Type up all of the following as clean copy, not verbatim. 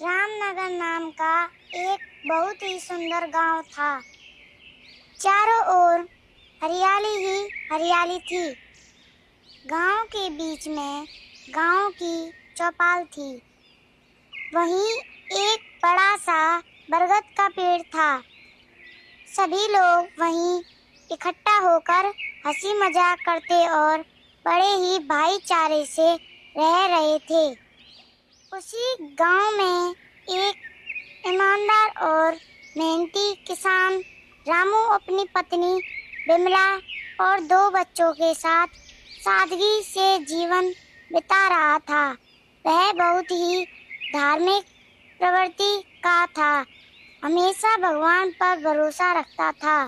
रामनगर नाम का एक बहुत ही सुंदर गांव था। चारों ओर हरियाली ही हरियाली थी। गांव के बीच में गांव की चौपाल थी। वहीं एक बड़ा सा बरगद का पेड़ था। सभी लोग वहीं इकट्ठा होकर हंसी मजाक करते और बड़े ही भाईचारे से रह रहे थे। उसी गांव में एक ईमानदार और मेहनती किसान रामू अपनी पत्नी बिमला और 2 बच्चों के साथ सादगी से जीवन बिता रहा था। वह बहुत ही धार्मिक प्रवृत्ति का था, हमेशा भगवान पर भरोसा रखता था।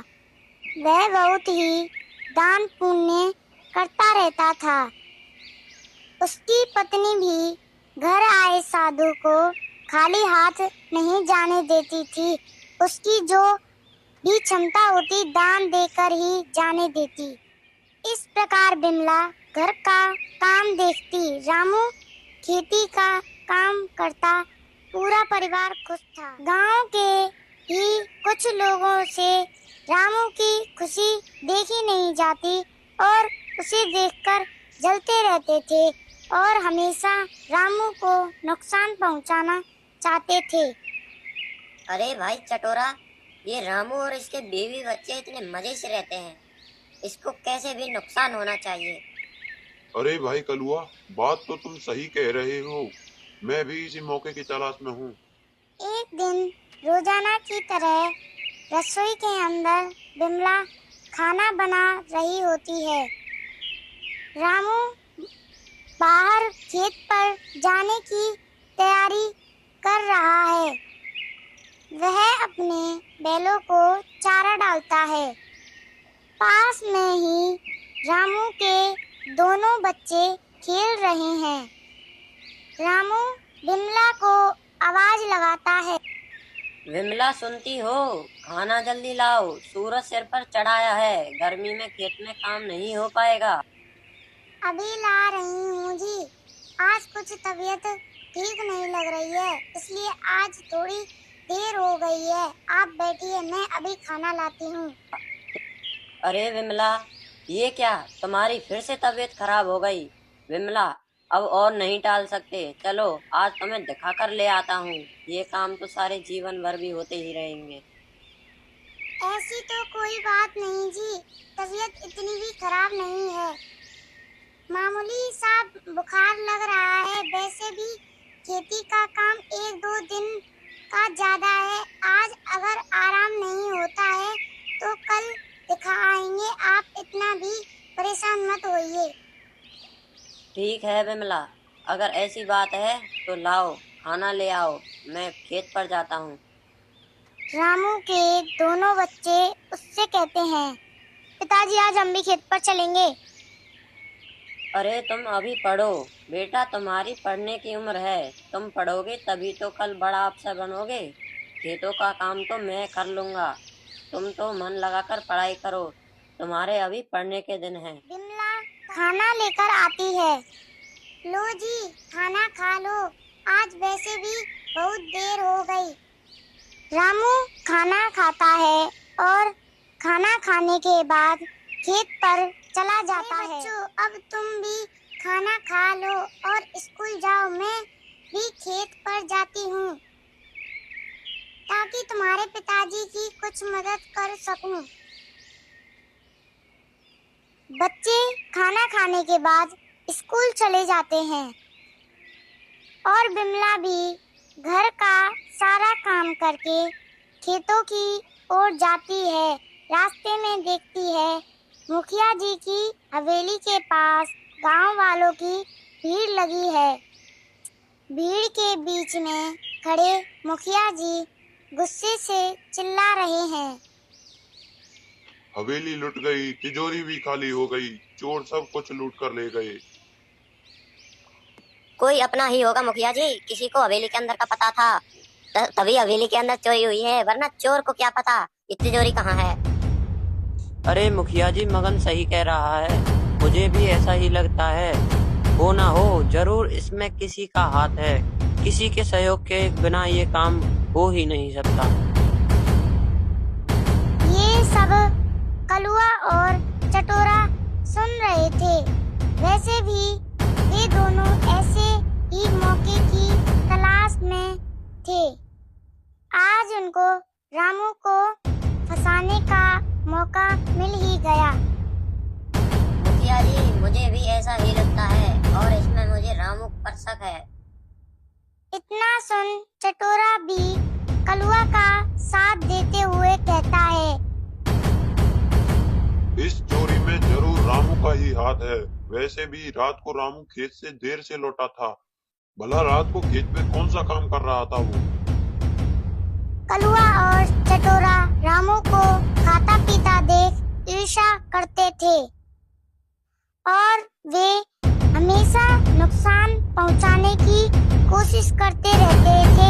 वह बहुत ही दान पुण्य करता रहता था। उसकी पत्नी भी घर आए साधु को खाली हाथ नहीं जाने देती थी। उसकी जो भी क्षमता होती दान देकर ही जाने देती। इस प्रकार बिमला घर का काम देखती, रामू खेती का काम करता। पूरा परिवार खुश था। गांव के ही कुछ लोगों से रामू की खुशी देखी नहीं जाती और उसे देखकर जलते रहते थे और हमेशा रामू को नुकसान पहुंचाना चाहते थे। अरे भाई चटोरा, ये रामू और इसके बीवी बच्चे इतने मजे से रहते हैं, इसको कैसे भी नुकसान होना चाहिए। अरे भाई कलुआ, बात तो तुम सही कह रहे हो। मैं भी इसी मौके की तलाश में हूँ। एक दिन रोजाना की तरह रसोई के अंदर बिमला खाना बना रही होती है। रामू बाहर खेत पर जाने की तैयारी कर रहा है। वह अपने बैलों को चारा डालता है। पास में ही रामू के दोनों बच्चे खेल रहे हैं। रामू बिमला को आवाज लगाता है। विमला, सुनती हो? खाना जल्दी लाओ, सूरज सिर पर चढ़ाया है, गर्मी में खेत में काम नहीं हो पाएगा। अभी ला रही हूँ जी। आज कुछ तबीयत ठीक नहीं लग रही है, इसलिए आज थोड़ी देर हो गई है। आप बैठिए, मैं अभी खाना लाती हूँ। अरे विमला, ये क्या, तुम्हारी फिर से तबीयत खराब हो गई? विमला, अब और नहीं टाल सकते, चलो आज तुम्हें दिखा कर ले आता हूँ। ये काम तो सारे जीवन भर भी होते ही रहेंगे। ऐसी तो कोई बात नहीं जी, तबीयत इतनी भी खराब नहीं है। मामूली सा बुखार लग रहा है। वैसे भी खेती का काम 1-2 दिन का ज्यादा है। आज अगर आराम नहीं होता है तो कल दिखा आएंगे। आप इतना भी परेशान मत होइए। ठीक है विमला, अगर ऐसी बात है तो लाओ खाना ले आओ, मैं खेत पर जाता हूँ। रामू के दोनों बच्चे उससे कहते हैं, पिताजी आज हम भी खेत पर चलेंगे। अरे तुम अभी पढ़ो बेटा, तुम्हारी पढ़ने की उम्र है, तुम पढ़ोगे तभी तो कल बड़ा अफसर बनोगे। खेतों का काम तो मैं कर लूंगा, तुम तो मन लगाकर पढ़ाई करो, तुम्हारे अभी पढ़ने के दिन हैं। बिमला खाना लेकर आती है। लो जी, खाना खा लो, आज वैसे भी बहुत देर हो गई। रामू खाना खाता है और खाना खाने के बाद खेत पर चला जाता है। बच्चों, अब तुम भी खाना खा लो और स्कूल जाओ। मैं भी खेत पर जाती हूँ ताकि तुम्हारे पिताजी की कुछ मदद कर सकूं। बच्चे खाना खाने के बाद स्कूल चले जाते हैं और बिमला भी घर का सारा काम करके खेतों की ओर जाती है। रास्ते में देखती है मुखिया जी की हवेली के पास गांव वालों की भीड़ लगी है। भीड़ के बीच में खड़े मुखिया जी गुस्से से चिल्ला रहे हैं, हवेली लुट गई, तिजोरी भी खाली हो गई, चोर सब कुछ लूट कर ले गए। कोई अपना ही होगा मुखिया जी, किसी को हवेली के अंदर का पता था तभी हवेली के अंदर चोरी हुई है, वरना चोर को क्या पता इतनी चोरी कहाँ है। अरे मुखिया जी, मगन सही कह रहा है, मुझे भी ऐसा ही लगता है। हो ना हो, जरूर इसमें किसी का हाथ है। किसी के सहयोग के बिना ये काम हो ही नहीं सकता। ये सब कलुआ और चटोरा सुन रहे थे। वैसे भी वे दोनों ऐसे ही मौके की तलाश में थे। आज उनको रामू को फंसाने का मौका मिल ही गया। मुखिया जी, मुझे भी ऐसा ही लगता है और इसमें मुझे रामू पर शक है। इतना सुन चटोरा भी कलुआ का साथ देते हुए कहता है, इस चोरी में जरूर रामू का ही हाथ है। वैसे भी रात को रामू खेत से देर से लौटा था। भला रात को खेत में कौन सा काम कर रहा था वो? कलुआ और चटोरा रामू को खाता पीता देख ईर्ष्या करते थे और वे हमेशा नुकसान पहुंचाने की कोशिश करते रहते थे।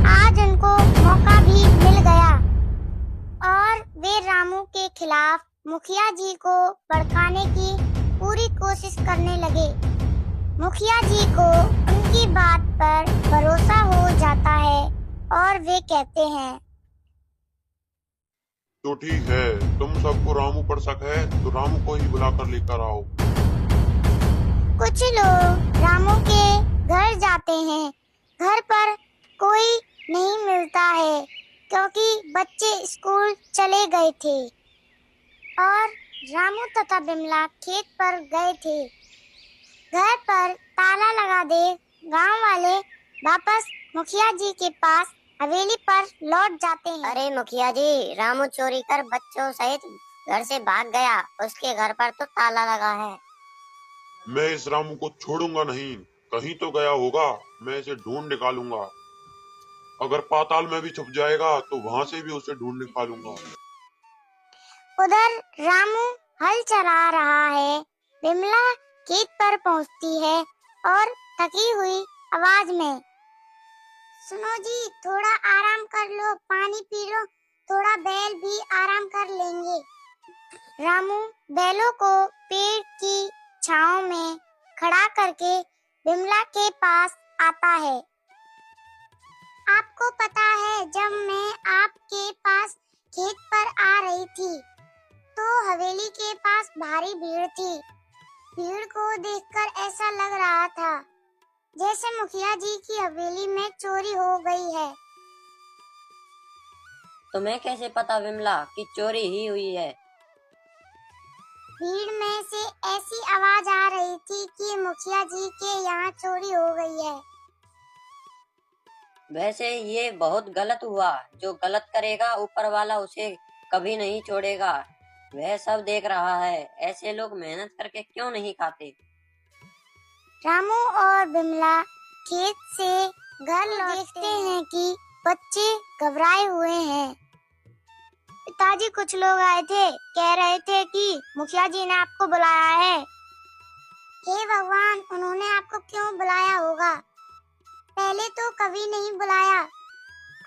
आज उनको मौका भी मिल गया और वे रामू के खिलाफ मुखिया जी को भड़काने की पूरी कोशिश करने लगे। मुखिया जी को उनकी बात पर भरोसा हो जाता है और वे कहते हैं, तो ठीक है, तुम सबको रामू पर शक है तो रामू को ही बुलाकर लेकर आओ। कुछ लोग रामू के घर जाते हैं। घर पर कोई नहीं मिलता है क्योंकि बच्चे स्कूल चले गए थे और रामू तथा बिमला खेत पर गए थे। घर पर ताला लगा दे गांव वाले वापस मुखिया जी के पास हवेली पर लौट जाते हैं। अरे मुखिया जी, रामू चोरी कर बच्चों सहित घर से भाग गया। उसके घर पर तो ताला लगा है। मैं इस रामू को छोड़ूंगा नहीं। कहीं तो गया होगा, मैं इसे ढूंढ निकालूंगा। अगर पाताल में भी छुप जाएगा तो वहां से भी उसे ढूंढ निकालूंगा। उधर रामू हल चला रहा है। बिमला खेत पर पहुंचती है और थकी हुई आवाज में, सुनो जी, थोड़ा आराम कर लो, पानी पी लो, थोड़ा बैल भी आराम कर लेंगे। रामू बैलों को पेड़ की छांव में खड़ा करके बिमला के पास आता है। आपको पता है, जब मैं आपके पास खेत पर आ रही थी तो हवेली के पास भारी भीड़ थी। भीड़ को देखकर ऐसा लग रहा था जैसे मुखिया जी की हवेली में चोरी हो गई है। तुम्हें कैसे पता विमला कि चोरी ही हुई है? भीड़ में से ऐसी आवाज आ रही थी कि मुखिया जी के यहाँ चोरी हो गई है। वैसे ये बहुत गलत हुआ। जो गलत करेगा ऊपर वाला उसे कभी नहीं छोड़ेगा। वह सब देख रहा है। ऐसे लोग मेहनत करके क्यों नहीं खाते? रामू और बिमला खेत से घर देखते हैं कि बच्चे घबराए हुए हैं। पिताजी, कुछ लोग आए थे, कह रहे थे कि मुखिया जी ने आपको बुलाया है। हे भगवान, उन्होंने आपको क्यों बुलाया होगा? पहले तो कभी नहीं बुलाया,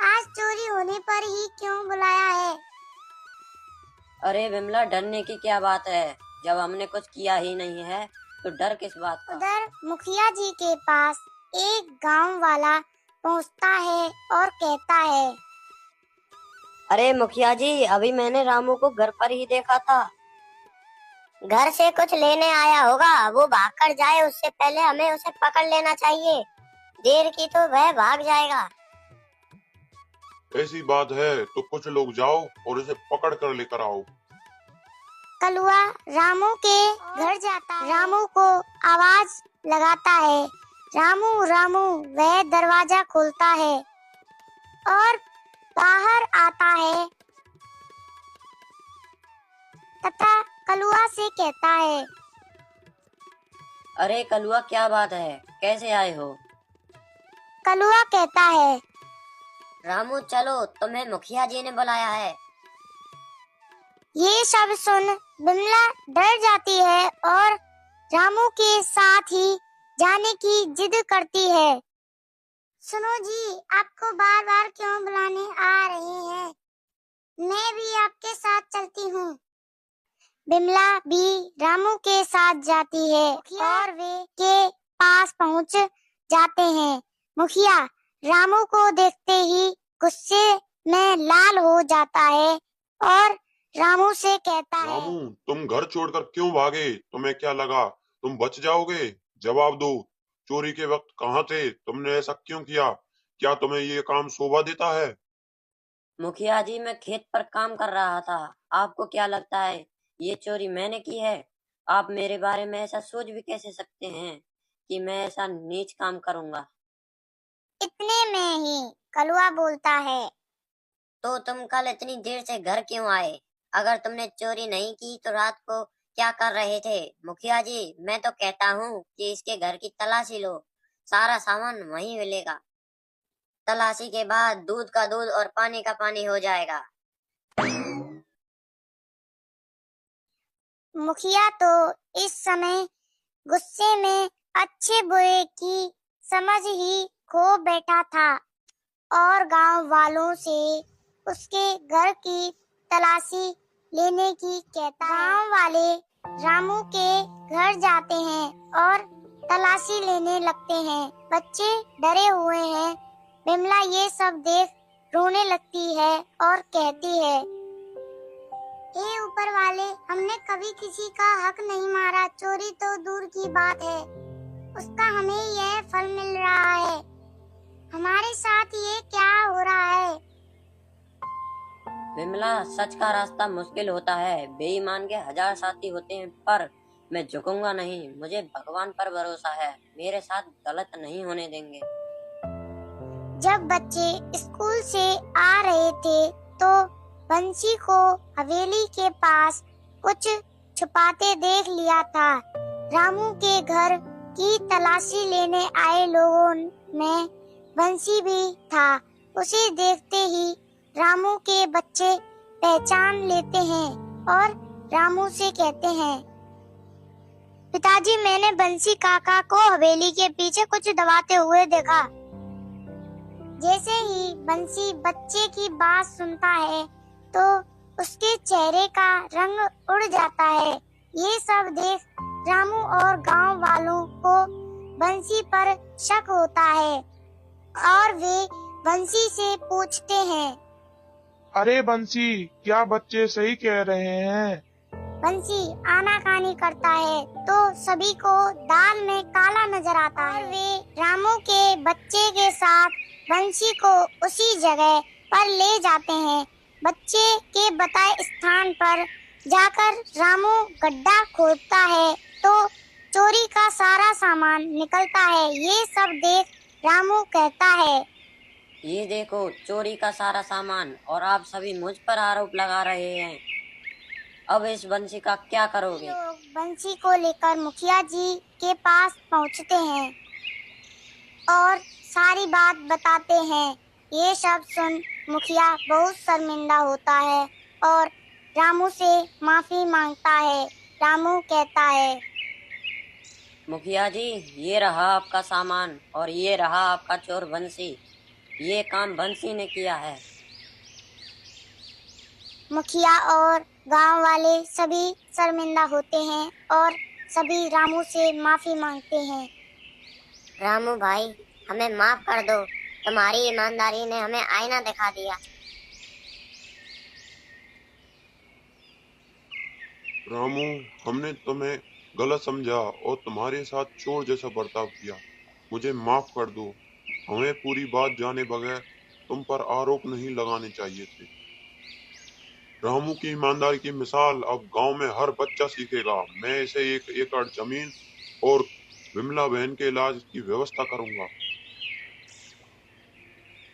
आज चोरी होने पर ही क्यों बुलाया है? अरे विमला, डरने की क्या बात है? जब हमने कुछ किया ही नहीं है तो डर किस बात का? उधर मुखिया जी के पास एक गांव वाला पहुंचता है और कहता है, अरे मुखिया जी, अभी मैंने रामू को घर पर ही देखा था। घर से कुछ लेने आया होगा। वो भाग कर जाए उससे पहले हमें उसे पकड़ लेना चाहिए। देर की तो वह भाग जाएगा। ऐसी बात है तो कुछ लोग जाओ और इसे पकड़ कर लेकर आओ। कलुआ रामू के घर जाता है। रामू को आवाज लगाता है, रामू रामू। वह दरवाजा खोलता है और बाहर आता है तथा कलुआ से कहता है, अरे कलुआ, क्या बात है? कैसे आए हो? कलुआ कहता है, रामू चलो, तुम्हें मुखिया जी ने बुलाया है। ये सब सुन बिमला डर जाती है और रामू के साथ ही जाने की जिद करती है। सुनो जी, आपको बार बार क्यों बुलाने आ रहे हैं? मैं भी आपके साथ चलती हूँ। बिमला भी रामू के साथ जाती है और वे के पास पहुँच जाते हैं। मुखिया रामू को देखते ही गुस्से में लाल हो जाता है और रामू से कहता है, रामू, तुम घर छोड़कर क्यों भागे? तुम्हें क्या लगा तुम बच जाओगे? जवाब दो, चोरी के वक्त कहाँ थे? तुमने ऐसा क्यों किया? क्या तुम्हें ये काम शोभा देता है? मुखिया जी, मैं खेत पर काम कर रहा था। आपको क्या लगता है ये चोरी मैंने की है? आप मेरे बारे में ऐसा सोच भी कैसे सकते हैं कि मैं ऐसा नीच काम करूंगा? इतने में ही कलुआ बोलता है, तो तुम कल इतनी देर से घर क्यों आए? अगर तुमने चोरी नहीं की तो रात को क्या कर रहे थे? मुखिया जी, मैं तो कहता हूँ कि इसके घर की तलाशी लो, सारा सामान वहीं मिलेगा। तलाशी के बाद दूध का दूध और पानी का पानी हो जाएगा। मुखिया तो इस समय गुस्से में अच्छे बुरे की समझ ही खो बैठा था और गांव वालों से उसके घर की तलाशी लेने की कहता है। गांव वाले रामू के घर जाते हैं और तलाशी लेने लगते हैं। बच्चे डरे हुए हैं। बिमला ये सब देख रोने लगती है और कहती है, हे ऊपर वाले, हमने कभी किसी का हक नहीं मारा। चोरी तो दूर की बात है, उसका हमें यह फल मिल रहा है। हमारे साथ ये क्या हो रहा है? विमला, सच का रास्ता मुश्किल होता है। बेईमान के 1000 साथी होते हैं, पर मैं झुकूंगा नहीं। मुझे भगवान पर भरोसा है, मेरे साथ गलत नहीं होने देंगे। जब बच्चे स्कूल से आ रहे थे तो बंसी को हवेली के पास कुछ छुपाते देख लिया था। रामू के घर की तलाशी लेने आए लोगों में बंसी भी था। उसे देखते ही रामू के बच्चे पहचान लेते हैं और रामू से कहते हैं, पिताजी, मैंने बंसी काका को हवेली के पीछे कुछ दबाते हुए देखा। जैसे ही बंसी बच्चे की बात सुनता है तो उसके चेहरे का रंग उड़ जाता है। ये सब देख रामू और गांव वालों को बंसी पर शक होता है और वे बंसी से पूछते हैं, अरे बंसी, क्या बच्चे सही कह रहे हैं? बंसी आनाकानी करता है तो सभी को दाल में काला नजर आता है। वे रामू के बच्चे के साथ बंसी को उसी जगह पर ले जाते हैं। बच्चे के बताए स्थान पर जाकर रामू गड्ढा खोदता है तो चोरी का सारा सामान निकलता है। ये सब देख रामू कहता है, ये देखो, चोरी का सारा सामान, और आप सभी मुझ पर आरोप लगा रहे हैं। अब इस बंसी का क्या करोगे? लोग बंसी को लेकर मुखिया जी के पास पहुंचते हैं और सारी बात बताते हैं। ये सब सुन मुखिया बहुत शर्मिंदा होता है और रामू से माफी मांगता है। रामू कहता है, मुखिया जी, ये रहा आपका सामान और ये रहा आपका चोर बंसी। ये काम बंसी ने किया है। मुखिया और गांव वाले सभी शर्मिंदा होते हैं और सभी रामू से माफी मांगते हैं। रामू भाई, हमें माफ कर दो, तुम्हारी ईमानदारी ने हमें आईना दिखा दिया। रामू, हमने तुम्हें गलत समझा और तुम्हारे साथ चोर जैसा बर्ताव किया। मुझे माफ कर दो। हमें पूरी बात जाने बगैर तुम पर आरोप नहीं लगाने चाहिए थे। रामू की ईमानदारी की मिसाल अब गांव में हर बच्चा सीखेगा। मैं इसे 1 एकड़ जमीन और विमला बहन के इलाज की व्यवस्था करूंगा।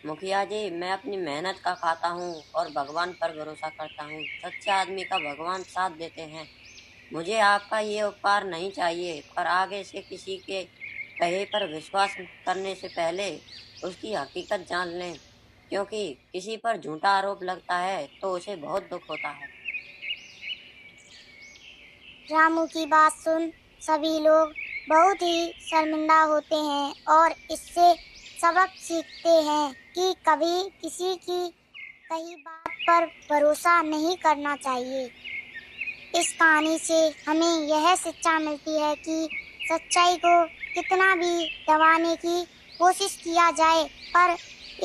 मुखिया जी, मैं अपनी मेहनत का खाता हूँ और भगवान पर भरोसा करता हूँ। सच्चे आदमी का भगवान साथ देते हैं। मुझे आपका ये उपकार नहीं चाहिए, पर आगे से किसी के कहे पर विश्वास करने से पहले उसकी हकीकत जान लें, क्योंकि किसी पर झूठा आरोप लगता है तो उसे बहुत दुख होता है। रामू की बात सुन सभी लोग बहुत ही शर्मिंदा होते हैं और इससे सबक सीखते हैं कि कभी किसी की कही बात पर भरोसा नहीं करना चाहिए। इस कहानी से हमें यह शिक्षा मिलती है कि सच्चाई को कितना भी दबाने की कोशिश किया जाए, पर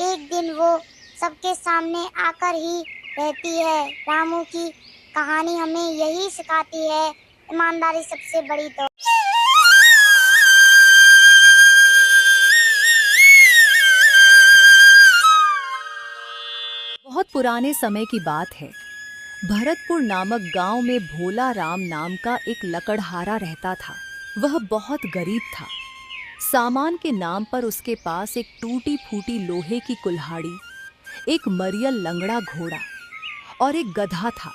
एक दिन वो सबके सामने आकर ही रहती है। रामू की कहानी हमें यही सिखाती है, ईमानदारी सबसे बड़ी दौलत। बहुत पुराने समय की बात है। भरतपुर नामक गांव में भोला राम नाम का एक लकड़हारा रहता था। वह बहुत गरीब था। सामान के नाम पर उसके पास एक टूटी फूटी लोहे की कुल्हाड़ी, एक मरियल लंगड़ा घोड़ा और एक गधा था।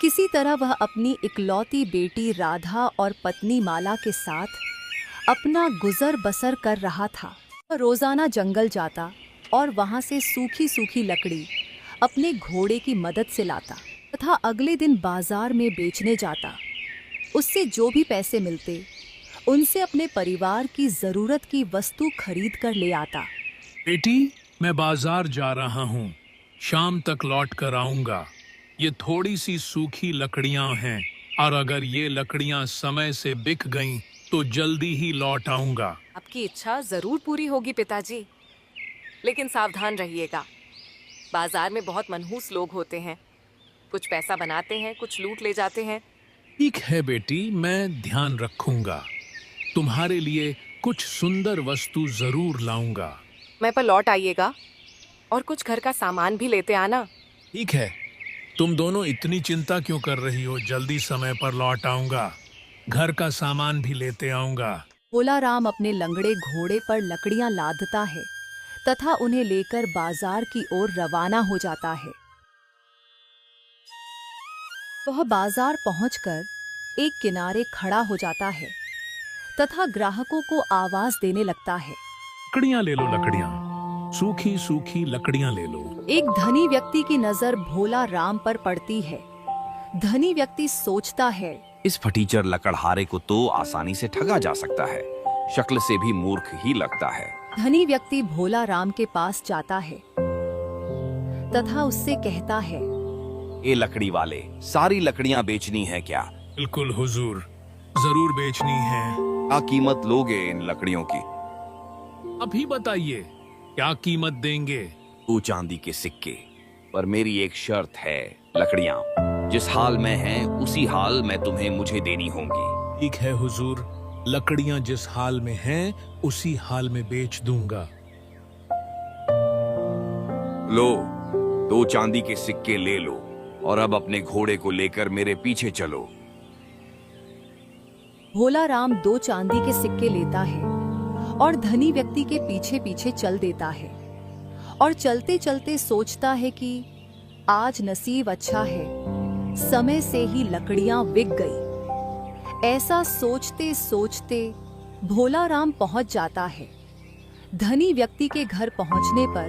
किसी तरह वह अपनी इकलौती बेटी राधा और पत्नी माला के साथ अपना गुजर बसर कर रहा था। वह रोजाना जंगल जाता और वहां से सूखी सूखी लकड़ी अपने घोड़े की मदद से लाता तथा अगले दिन बाजार में बेचने जाता। उससे जो भी पैसे मिलते उनसे अपने परिवार की जरूरत की वस्तु खरीद कर ले आता। बेटी, मैं बाजार जा रहा हूँ, शाम तक लौट कर आऊंगा। ये थोड़ी सी सूखी लकड़ियाँ हैं और अगर ये लकड़ियाँ समय से बिक गईं तो जल्दी ही लौट आऊंगा। आपकी इच्छा जरूर पूरी होगी पिताजी, लेकिन सावधान रहिएगा। बाजार में बहुत मनहूस लोग होते हैं, कुछ पैसा बनाते हैं, कुछ लूट ले जाते हैं। ठीक है बेटी, मैं ध्यान रखूंगा। तुम्हारे लिए कुछ सुंदर वस्तु जरूर लाऊंगा। मैं पर लौट आइएगा और कुछ घर का सामान भी लेते आना। ठीक है, तुम दोनों इतनी चिंता क्यों कर रही हो? जल्दी समय पर लौट आऊंगा, घर का सामान भी लेते आऊंगा। भोला राम अपने लंगड़े घोड़े पर लकड़ियां लादता है तथा उन्हें लेकर बाजार की ओर रवाना हो जाता है। वह बाजार पहुंचकर एक किनारे खड़ा हो जाता है तथा ग्राहकों को आवाज देने लगता है। लकड़ियाँ ले लो, लकड़ियाँ, सूखी सूखी लकड़ियाँ ले लो। एक धनी व्यक्ति की नजर भोला राम पर पड़ती है। धनी व्यक्ति सोचता है, इस फटीचर लकड़हारे को तो आसानी से ठगा जा सकता है, शक्ल से भी मूर्ख ही लगता है। धनी व्यक्ति भोला राम के पास जाता है तथा उससे कहता है, ए लकड़ी वाले, सारी लकड़ियाँ बेचनी है क्या? बिल्कुल हुजूर, जरूर बेचनी है। क्या कीमत लोगे इन लकड़ियों की? अभी बताइए, क्या कीमत देंगे? 2 चांदी के सिक्के, पर मेरी एक शर्त है। लकड़ियाँ जिस हाल में हैं उसी हाल में तुम्हें मुझे देनी होंगी। ठीक है हुजूर, लकड़ियाँ जिस हाल में हैं उसी हाल में बेच दूंगा। लो, 2 चांदी के सिक्के ले लो और अब अपने घोड़े को लेकर मेरे पीछे चलो। भोला राम 2 चांदी के सिक्के लेता है और धनी व्यक्ति के पीछे पीछे चल देता है और चलते चलते सोचता है कि आज नसीब अच्छा है, समय से ही लकड़ियां बिक गई। ऐसा सोचते सोचते भोला राम पहुंच जाता है। धनी व्यक्ति के घर पहुंचने पर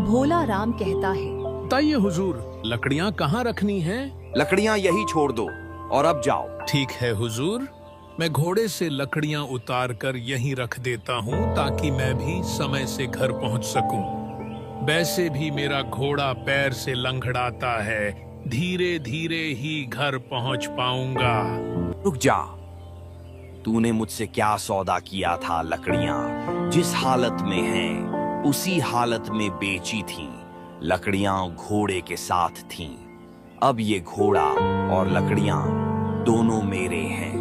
भोला राम कहता है, बताइए हुजूर, लकड़ियाँ कहाँ रखनी हैं? लकड़ियाँ यही छोड़ दो और अब जाओ। ठीक है हुजूर, मैं घोड़े से लकड़ियाँ उतार कर यहीं रख देता हूँ ताकि मैं भी समय से घर पहुँच सकूं। वैसे भी मेरा घोड़ा पैर से लंगड़ाता है, धीरे धीरे ही घर पहुँच पाऊंगा। रुक जा, तूने मुझसे क्या सौदा किया था? लकड़ियाँ जिस हालत में हैं उसी हालत में बेची थीं। लकड़ियाँ घोड़े के साथ थीं। अब ये घोड़ा और लकड़ियाँ दोनों मेरे हैं।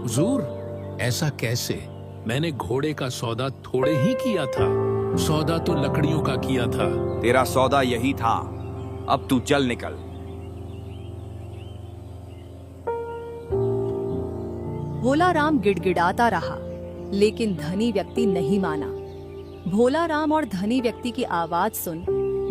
हुजूर, ऐसा कैसे? मैंने घोड़े का सौदा थोड़े ही किया था, सौदा तो लकड़ियों का किया था। तेरा सौदा यही था, अब तू चल निकल। भोला राम गिड़गिड़ाता रहा, लेकिन धनी व्यक्ति नहीं माना। भोला राम और धनी व्यक्ति की आवाज सुन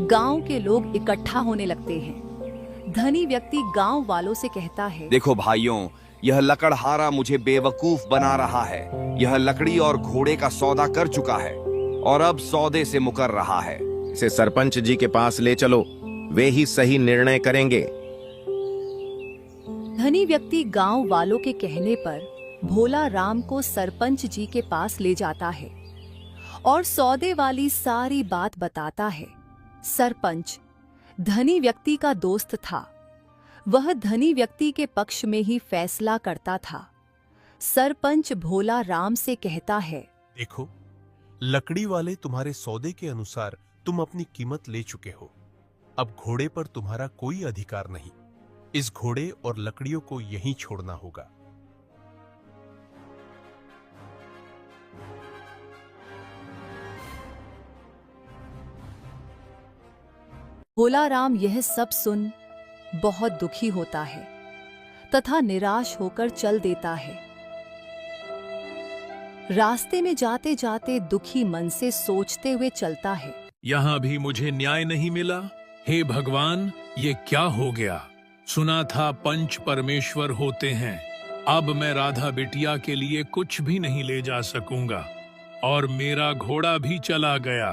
गांव के लोग इकट्ठा होने लगते हैं। धनी व्यक्ति गांव वालों से कहता है, देखो भाइयों, यह लकड़हारा मुझे बेवकूफ बना रहा है। यह लकड़ी और घोड़े का सौदा कर चुका है और अब सौदे से मुकर रहा है। इसे सरपंच जी के पास ले चलो, वे ही सही निर्णय करेंगे। धनी व्यक्ति गांव वालों के कहने पर भोला राम को सरपंच जी के पास ले जाता है और सौदे वाली सारी बात बताता है। सरपंच धनी व्यक्ति का दोस्त था। वह धनी व्यक्ति के पक्ष में ही फैसला करता था। सरपंच भोला राम से कहता है, देखो, लकड़ी वाले तुम्हारे सौदे के अनुसार तुम अपनी कीमत ले चुके हो। अब घोड़े पर तुम्हारा कोई अधिकार नहीं। इस घोड़े और लकड़ियों को यहीं छोड़ना होगा। भोला राम यह सब सुन बहुत दुखी होता है तथा निराश होकर चल देता है। रास्ते में जाते जाते दुखी मन से सोचते हुए चलता है, यहाँ भी मुझे न्याय नहीं मिला। हे भगवान, ये क्या हो गया? सुना था पंच परमेश्वर होते हैं। अब मैं राधा बिटिया के लिए कुछ भी नहीं ले जा सकूंगा और मेरा घोड़ा भी चला गया।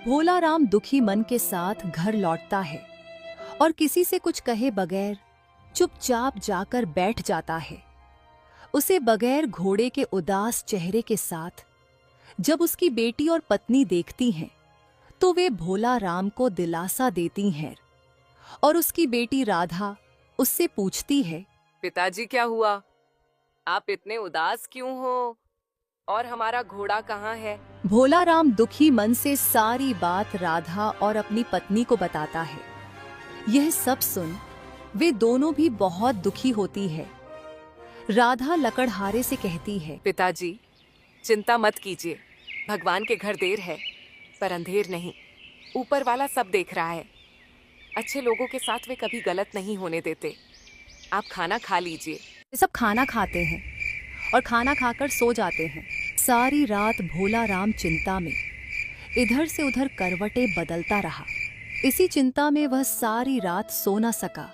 भोला राम दुखी मन के साथ घर लौटता है और किसी से कुछ कहे बगैर चुपचाप जाकर बैठ जाता है। उसे बगैर घोड़े के उदास चेहरे के साथ जब उसकी बेटी और पत्नी देखती हैं, तो वे भोला राम को दिलासा देती हैं और उसकी बेटी राधा उससे पूछती है, पिताजी क्या हुआ? आप इतने उदास क्यों हो? और हमारा घोड़ा कहाँ है? भोला राम दुखी मन से सारी बात राधा और अपनी पत्नी को बताता है। यह सब सुन वे दोनों भी बहुत दुखी होती है। राधा लकड़हारे से कहती है, पिताजी चिंता मत कीजिए, भगवान के घर देर है पर अंधेर नहीं। ऊपर वाला सब देख रहा है। अच्छे लोगों के साथ वे कभी गलत नहीं होने देते। आप खाना खा लीजिए। वे सब खाना खाते हैं और खाना खाकर सो जाते हैं। सारी रात भोला राम चिंता में इधर से उधर करवटें बदलता रहा। इसी चिंता में वह सारी रात सो न सका,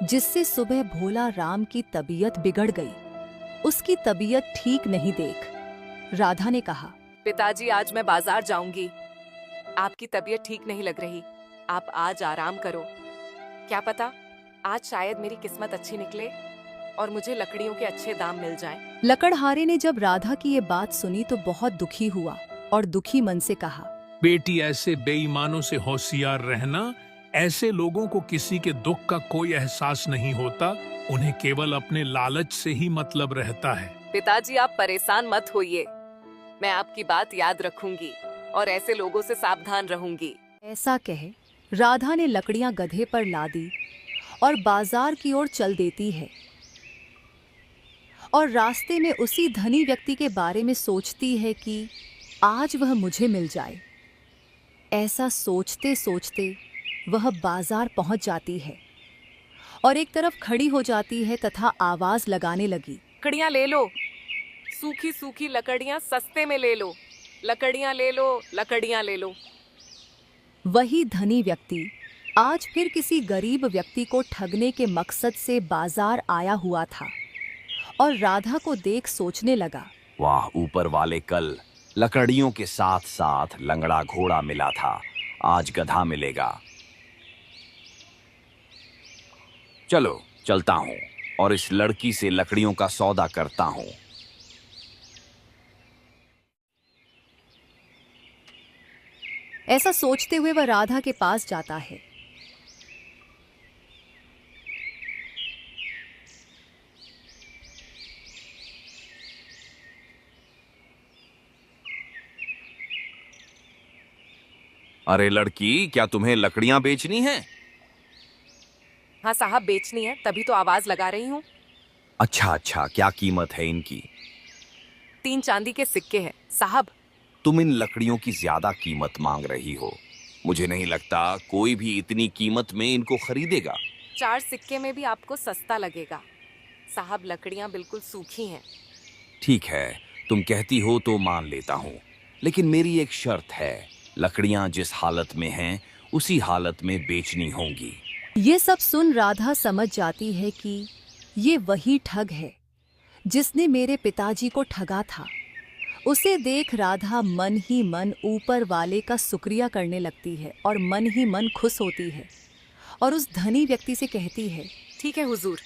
जिससे सुबह भोला राम की तबीयत बिगड़ गई। उसकी तबीयत ठीक नहीं देख राधा ने कहा, पिताजी आज मैं बाजार जाऊंगी। आपकी तबीयत ठीक नहीं लग रही, आप आज आराम करो। क्या पता आज शायद मेरी किस्मत अच्छी निकले और मुझे लकड़ियों के अच्छे दाम मिल जाएं। लकड़हारे ने जब राधा की ये बात सुनी तो बहुत दुखी हुआ और दुखी मन से कहा, बेटी ऐसे बेईमानों से होशियार रहना। ऐसे लोगों को किसी के दुख का कोई एहसास नहीं होता। उन्हें केवल अपने लालच से ही मतलब रहता है। पिताजी आप परेशान मत होइए, मैं आपकी बात याद रखूंगी और ऐसे लोगों से सावधान रहूंगी। ऐसा कह राधा ने लकड़ियां गधे पर लादी और बाजार की ओर चल देती है और रास्ते में उसी धनी व्यक्ति के बारे में सोचती है कि आज वह मुझे मिल जाए। ऐसा सोचते सोचते वह बाजार पहुंच जाती है और एक तरफ खड़ी हो जाती है तथा आवाज लगाने लगी, लकड़ियां ले लो, सूखी सूखी लकड़ियां सस्ते में ले लो, लकड़ियां ले लो, लकड़ियां ले लो। वही धनी व्यक्ति आज फिर किसी गरीब व्यक्ति को ठगने के मकसद से बाजार आया हुआ था और राधा को देख सोचने लगा, वाह, ऊपर वाले कल लकड़ियों के साथ साथ लंगड़ा घोड़ा मिला था, आज गधा मिलेगा। चलो चलता हूँ और इस लड़की से लकड़ियों का सौदा करता हूँ। ऐसा सोचते हुए वह राधा के पास जाता है। अरे लड़की, क्या तुम्हें लकड़ियां बेचनी हैं? हाँ साहब, बेचनी है, तभी तो आवाज लगा रही हूँ। अच्छा अच्छा, क्या कीमत है इनकी? 3 चांदी के सिक्के हैं साहब। तुम इन लकड़ियों की ज्यादा कीमत मांग रही हो। मुझे नहीं लगता कोई भी इतनी कीमत में इनको खरीदेगा। 4 सिक्के में भी आपको सस्ता लगेगा साहब। लकड़ियाँ बिल्कुल सूखी हैं। ठीक है, तुम कहती हो तो मान लेता हूँ, लेकिन मेरी एक शर्त है। लकड़ियाँ जिस हालत में हैं उसी हालत में बेचनी होंगी। ये सब सुन राधा समझ जाती है कि ये वही ठग है जिसने मेरे पिताजी को ठगा था। उसे देख राधा मन ही मन ऊपर वाले का शुक्रिया करने लगती है और मन ही मन खुश होती है और उस धनी व्यक्ति से कहती है, ठीक है हुजूर,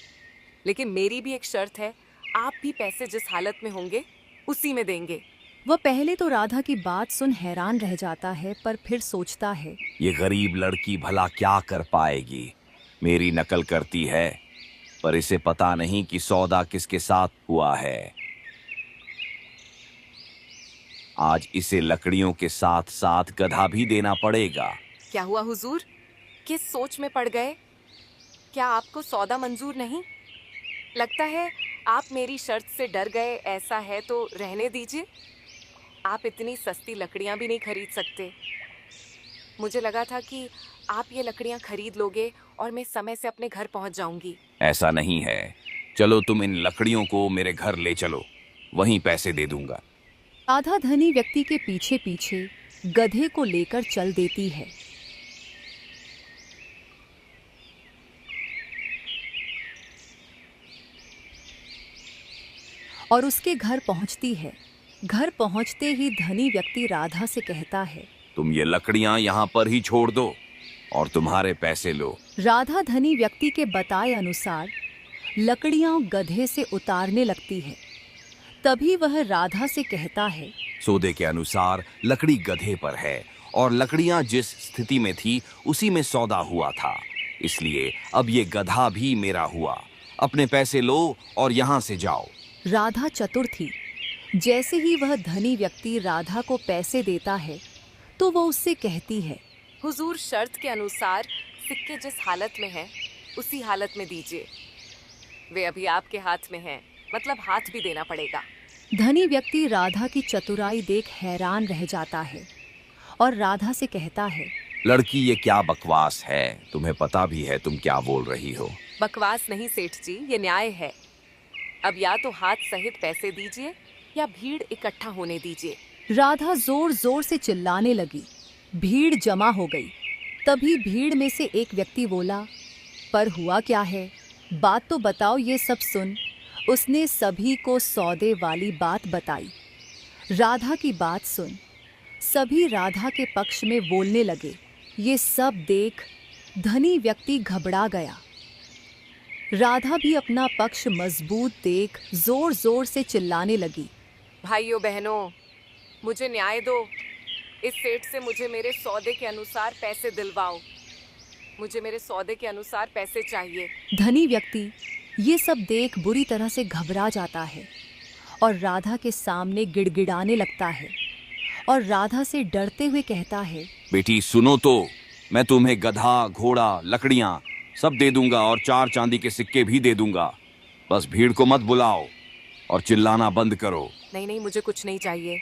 लेकिन मेरी भी एक शर्त है। आप भी पैसे जिस हालत में होंगे उसी में देंगे। वह पहले तो राधा की बात सुन हैरान रह जाता है, पर फिर सोचता है, ये गरीब लड़की भला क्या कर पाएगी? मेरी नकल करती है, पर इसे पता नहीं कि सौदा किसके साथ हुआ है। आज इसे लकड़ियों के साथ साथ गधा भी देना पड़ेगा। क्या हुआ हुजूर? किस सोच में पड़ गए? क्या आपको सौदा मंजूर नहीं? लगता है आप मेरी शर्त से डर गए। ऐसा है तो रहने दीजिए। आप इतनी सस्ती लकड़ियां भी नहीं खरीद सकते। मुझे लगा था कि आप ये लकड़ियां खरीद लोगे और मैं समय से अपने घर पहुंच जाऊंगी। ऐसा नहीं है। चलो तुम इन लकड़ियों को मेरे घर ले चलो, वहीं पैसे दे दूंगा। राधा धनी व्यक्ति के पीछे पीछे गधे को लेकर चल देती है। और उसके घर पहुंचती है। घर पहुंचते ही धनी व्यक्ति राधा से कहता है, तुम ये लकड़ियां यहाँ पर ही छोड़ दो और तुम्हारे पैसे लो। राधा धनी व्यक्ति के बताए अनुसार लकड़ियां गधे से उतारने लगती है। तभी वह राधा से कहता है, सौदे के अनुसार लकड़ी गधे पर है और लकड़ियां जिस स्थिति में थी उसी में सौदा हुआ था, इसलिए अब ये गधा भी मेरा हुआ। अपने पैसे लो और यहाँ से जाओ। राधा चतुर थी। जैसे ही वह धनी व्यक्ति राधा को पैसे देता है तो वो उससे कहती है, हुजूर, शर्त के अनुसार सिक्के जिस हालत में हैं उसी हालत में दीजिए। वे अभी आपके हाथ में हैं, मतलब हाथ भी देना पड़ेगा। धनी व्यक्ति राधा की चतुराई देख हैरान रह जाता है और राधा से कहता है, लड़की ये क्या बकवास है? तुम्हें पता भी है तुम क्या बोल रही हो? बकवास नहीं सेठ जी, ये न्याय है। अब या तो हाथ सहित पैसे दीजिए या भीड़ इकट्ठा होने दीजिए। राधा जोर जोर से चिल्लाने लगी। भीड़ जमा हो गई। तभी भीड़ में से एक व्यक्ति बोला, पर हुआ क्या है? बात तो बताओ। ये सब सुन उसने सभी को सौदे वाली बात बताई। राधा की बात सुन सभी राधा के पक्ष में बोलने लगे। ये सब देख धनी व्यक्ति घबरा गया। राधा भी अपना पक्ष मजबूत देख जोर जोर से चिल्लाने लगी, भाइयों बहनों, मुझे न्याय दो। इस सेठ से मुझे मेरे सौदे के अनुसार पैसे दिलवाओ। मुझे मेरे सौदे के अनुसार पैसे चाहिए। धनी व्यक्ति ये सब देख बुरी तरह से घबरा जाता है और राधा के सामने गिड़गिड़ाने लगता है और राधा से डरते हुए कहता है, बेटी सुनो तो, मैं तुम्हें गधा, घोड़ा, लकड़ियां सब दे दूंगा और 4 चांदी के सिक्के भी दे दूंगा। बस भीड़ को मत बुलाओ और चिल्लाना बंद करो। नहीं नहीं, मुझे कुछ नहीं चाहिए।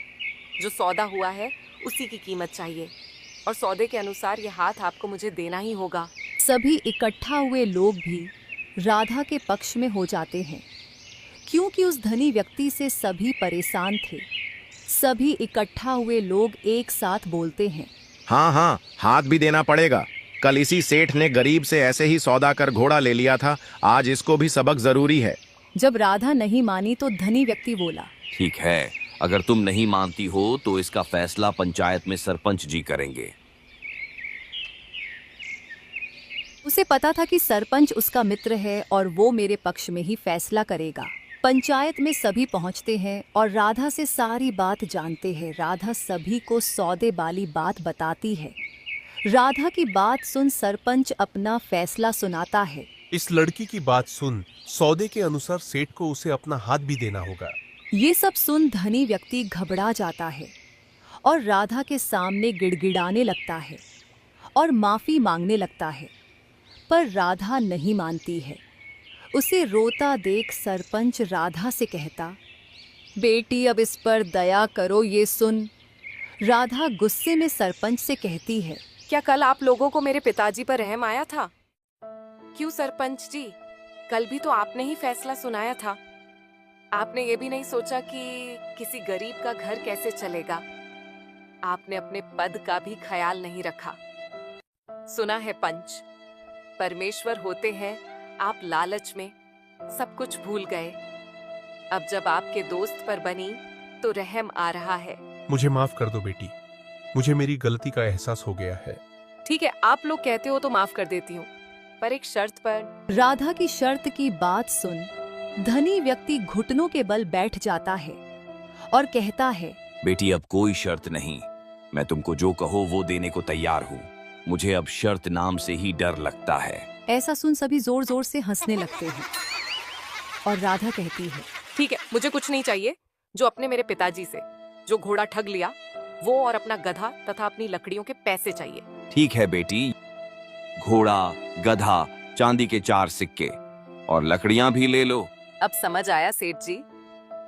जो सौदा हुआ है उसी की कीमत चाहिए और सौदे के अनुसार ये हाथ आपको मुझे देना ही होगा। सभी इकट्ठा हुए लोग भी राधा के पक्ष में हो जाते हैं, क्योंकि उस धनी व्यक्ति से सभी परेशान थे। सभी इकट्ठा हुए लोग एक साथ बोलते हैं, हाँ हाँ, हाथ भी देना पड़ेगा। कल इसी सेठ ने गरीब से ऐसे ही सौदा कर घोड़ा ले लिया था, आज इसको भी सबक जरूरी है। जब राधा नहीं मानी तो धनी व्यक्ति बोला, ठीक है, अगर तुम नहीं मानती हो तो इसका फैसला पंचायत में सरपंच जी करेंगे। उसे पता था कि सरपंच उसका मित्र है और वो मेरे पक्ष में ही फैसला करेगा। पंचायत में सभी पहुंचते हैं और राधा से सारी बात जानते हैं। राधा सभी को सौदे वाली बात बताती है। राधा की बात सुन सरपंच अपना फैसला सुनाता है। इस लड़की की बात सुन सौदे के अनुसार सेठ को उसे अपना हाथ भी देना होगा। ये सब सुन धनी व्यक्ति घबरा जाता है और राधा के सामने गिड़गिड़ाने लगता है और माफी मांगने लगता है, पर राधा नहीं मानती है। उसे रोता देख सरपंच राधा से कहता, बेटी अब इस पर दया करो। ये सुन राधा गुस्से में सरपंच से कहती है, क्या कल आप लोगों को मेरे पिताजी पर रहम आया था? क्यों सरपंच जी, कल भी तो आपने ही फैसला सुनाया था। आपने ये भी नहीं सोचा कि किसी गरीब का घर कैसे चलेगा। आपने अपने पद का भी ख्याल नहीं रखा। सुना है पंच, परमेश्वर होते हैं, आप लालच में सब कुछ भूल गए। अब जब आपके दोस्त पर बनी तो रहम आ रहा है। मुझे माफ कर दो बेटी, मुझे मेरी गलती का एहसास हो गया है। ठीक है, आप लोग कहते हो तो माफ कर देती हूँ, पर एक शर्त पर। राधा की शर्त की बात सुन धनी व्यक्ति घुटनों के बल बैठ जाता है और कहता है, बेटी अब कोई शर्त नहीं, मैं तुमको जो कहो वो देने को तैयार हूँ। मुझे अब शर्त नाम से ही डर लगता है। ऐसा सुन सभी जोर जोर से हंसने लगते हैं और राधा कहती है, ठीक है, मुझे कुछ नहीं चाहिए। जो अपने मेरे पिताजी से जो घोड़ा ठग लिया वो और अपना गधा तथा अपनी लकड़ियों के पैसे चाहिए। ठीक है बेटी, घोड़ा, गधा, चांदी के 4 सिक्के और लकड़ियां भी ले लो। अब समझ आया सेठ जी,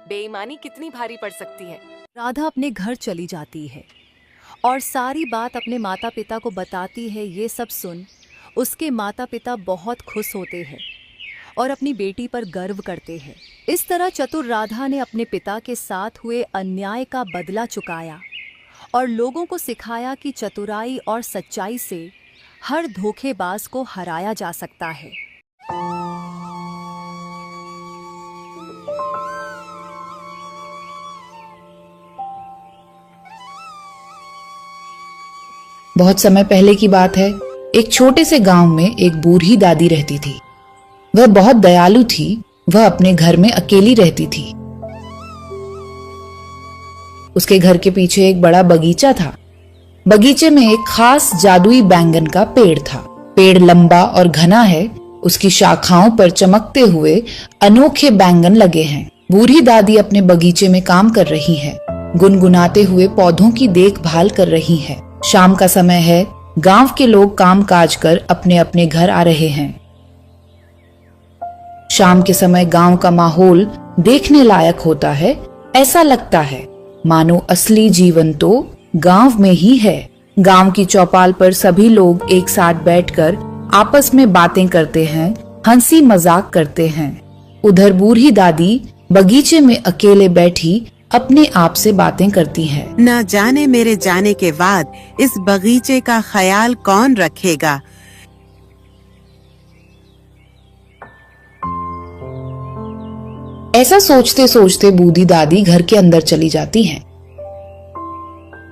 बेईमानी कितनी भारी पड़ सकती है। राधा अपने घर चली जाती है और सारी बात अपने माता पिता को बताती है। ये सब सुन उसके माता पिता बहुत खुश होते हैं और अपनी बेटी पर गर्व करते हैं। इस तरह चतुर राधा ने अपने पिता के साथ हुए अन्याय का बदला चुकाया और लोगों को सिखाया कि चतुराई और सच्चाई से हर धोखेबाज को हराया जा सकता है। बहुत समय पहले की बात है। एक छोटे से गांव में एक बूढ़ी दादी रहती थी। वह बहुत दयालु थी। वह अपने घर में अकेली रहती थी। उसके घर के पीछे एक बड़ा बगीचा था। बगीचे में एक खास जादुई बैंगन का पेड़ था। पेड़ लंबा और घना है। उसकी शाखाओं पर चमकते हुए अनोखे बैंगन लगे हैं। बूढ़ी दादी अपने बगीचे में काम कर रही है। गुनगुनाते हुए पौधों की देखभाल कर रही है। शाम का समय है। गांव के लोग काम काज कर अपने अपने घर आ रहे हैं। शाम के समय गांव का माहौल देखने लायक होता है। ऐसा लगता है मानो असली जीवन तो गांव में ही है। गांव की चौपाल पर सभी लोग एक साथ बैठकर आपस में बातें करते हैं, हंसी मजाक करते हैं। उधर बूढ़ी दादी बगीचे में अकेले बैठी अपने आप से बातें करती है। न जाने मेरे जाने के बाद इस बगीचे का ख्याल कौन रखेगा। ऐसा सोचते सोचते बूढ़ी दादी घर के अंदर चली जाती है।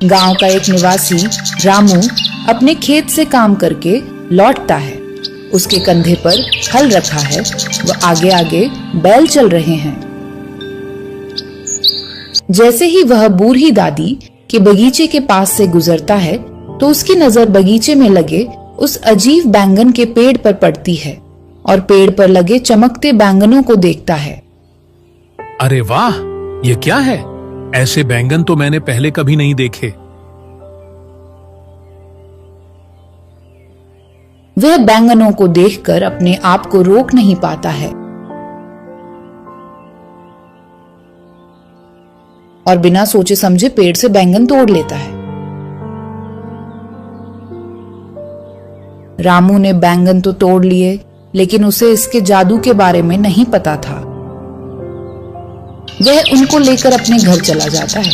गांव का एक निवासी रामू अपने खेत से काम करके लौटता है। उसके कंधे पर हल रखा है। वह आगे आगे बैल चल रहे हैं। जैसे ही वह बूढ़ी दादी के बगीचे के पास से गुजरता है तो उसकी नजर बगीचे में लगे उस अजीब बैंगन के पेड़ पर पड़ती है और पेड़ पर लगे चमकते बैंगनों को देखता है। अरे वाह, ये क्या है? ऐसे बैंगन तो मैंने पहले कभी नहीं देखे। वह बैंगनों को देखकर अपने आप को रोक नहीं पाता है और बिना सोचे समझे पेड़ से बैंगन तोड़ लेता है। रामू ने बैंगन तो तोड़ लिए, लेकिन उसे इसके जादू के बारे में नहीं पता था। वह उनको लेकर अपने घर चला जाता है।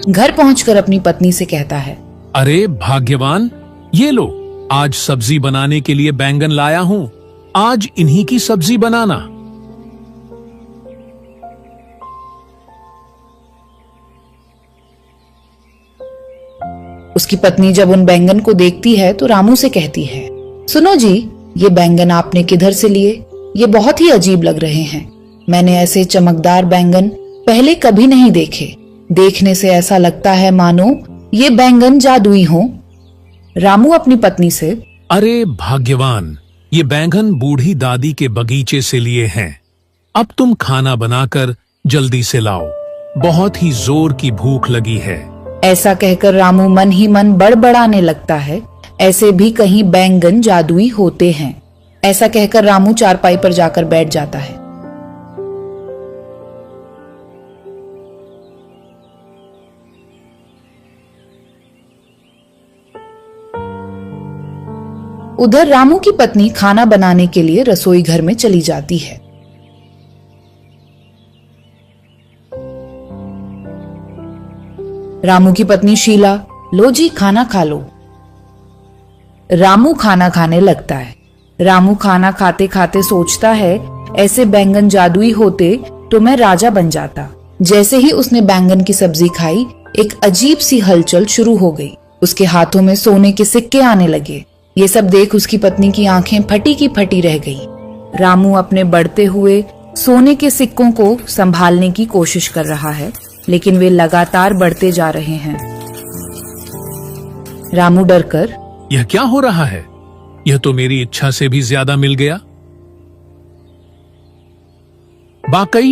घर पहुंचकर अपनी पत्नी से कहता है, अरे भाग्यवान, ये लो, आज सब्जी बनाने के लिए बैंगन लाया हूँ। आज इन्हीं की सब्जी बनाना। उसकी पत्नी जब उन बैंगन को देखती है तो रामू से कहती है, सुनो जी, ये बैंगन आपने किधर से लिए? ये बहुत ही अजीब लग रहे हैं। मैंने ऐसे चमकदार बैंगन पहले कभी नहीं देखे। देखने से ऐसा लगता है मानो ये बैंगन जादुई हो। रामू अपनी पत्नी से, अरे भाग्यवान, ये बैंगन बूढ़ी दादी के बगीचे से लिए हैं। अब तुम खाना बनाकर जल्दी से लाओ, बहुत ही जोर की भूख लगी है। ऐसा कहकर रामू मन ही मन बड़बड़ाने लगता है। ऐसे भी कहीं बैंगन जादुई होते हैं। ऐसा कहकर रामू चारपाई पर जाकर बैठ जाता है। उधर रामू की पत्नी खाना बनाने के लिए रसोई घर में चली जाती है। रामू की पत्नी शीला, लो जी खाना खा लो। रामू खाना खाने लगता है। रामू खाना खाते खाते सोचता है, ऐसे बैंगन जादुई होते तो मैं राजा बन जाता। जैसे ही उसने बैंगन की सब्जी खाई, एक अजीब सी हलचल शुरू हो गई। उसके हाथों में सोने के सिक्के आने लगे। ये सब देख उसकी पत्नी की आंखें फटी की फटी रह गई। रामू अपने बढ़ते हुए सोने के सिक्कों को संभालने की कोशिश कर रहा है, लेकिन वे लगातार बढ़ते जा रहे हैं। रामू डरकर यह क्या हो रहा है? यह तो मेरी इच्छा से भी ज्यादा मिल गया। वाकई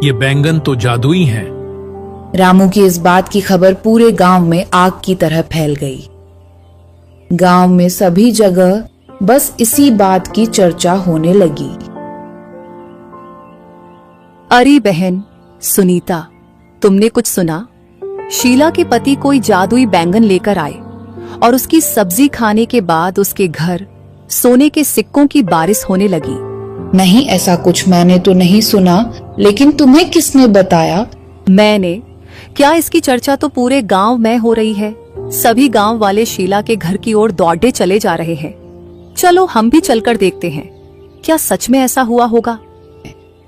ये बैंगन तो जादुई हैं। रामू की इस बात की खबर पूरे गांव में आग की तरह फैल गई। गांव में सभी जगह बस इसी बात की चर्चा होने लगी। अरे बहन सुनीता, तुमने कुछ सुना? शीला के पति कोई जादुई बैंगन लेकर आए और उसकी सब्जी खाने के बाद उसके घर सोने के सिक्कों की बारिश होने लगी। नहीं, ऐसा कुछ मैंने तो नहीं सुना, लेकिन तुम्हें किसने बताया? मैंने। क्या इसकी चर्चा तो पूरे गांव में हो रही है। सभी गांव वाले शीला के घर की ओर दौड़े चले जा रहे हैं। चलो हम भी चलकर देखते हैं, क्या सच में ऐसा हुआ होगा?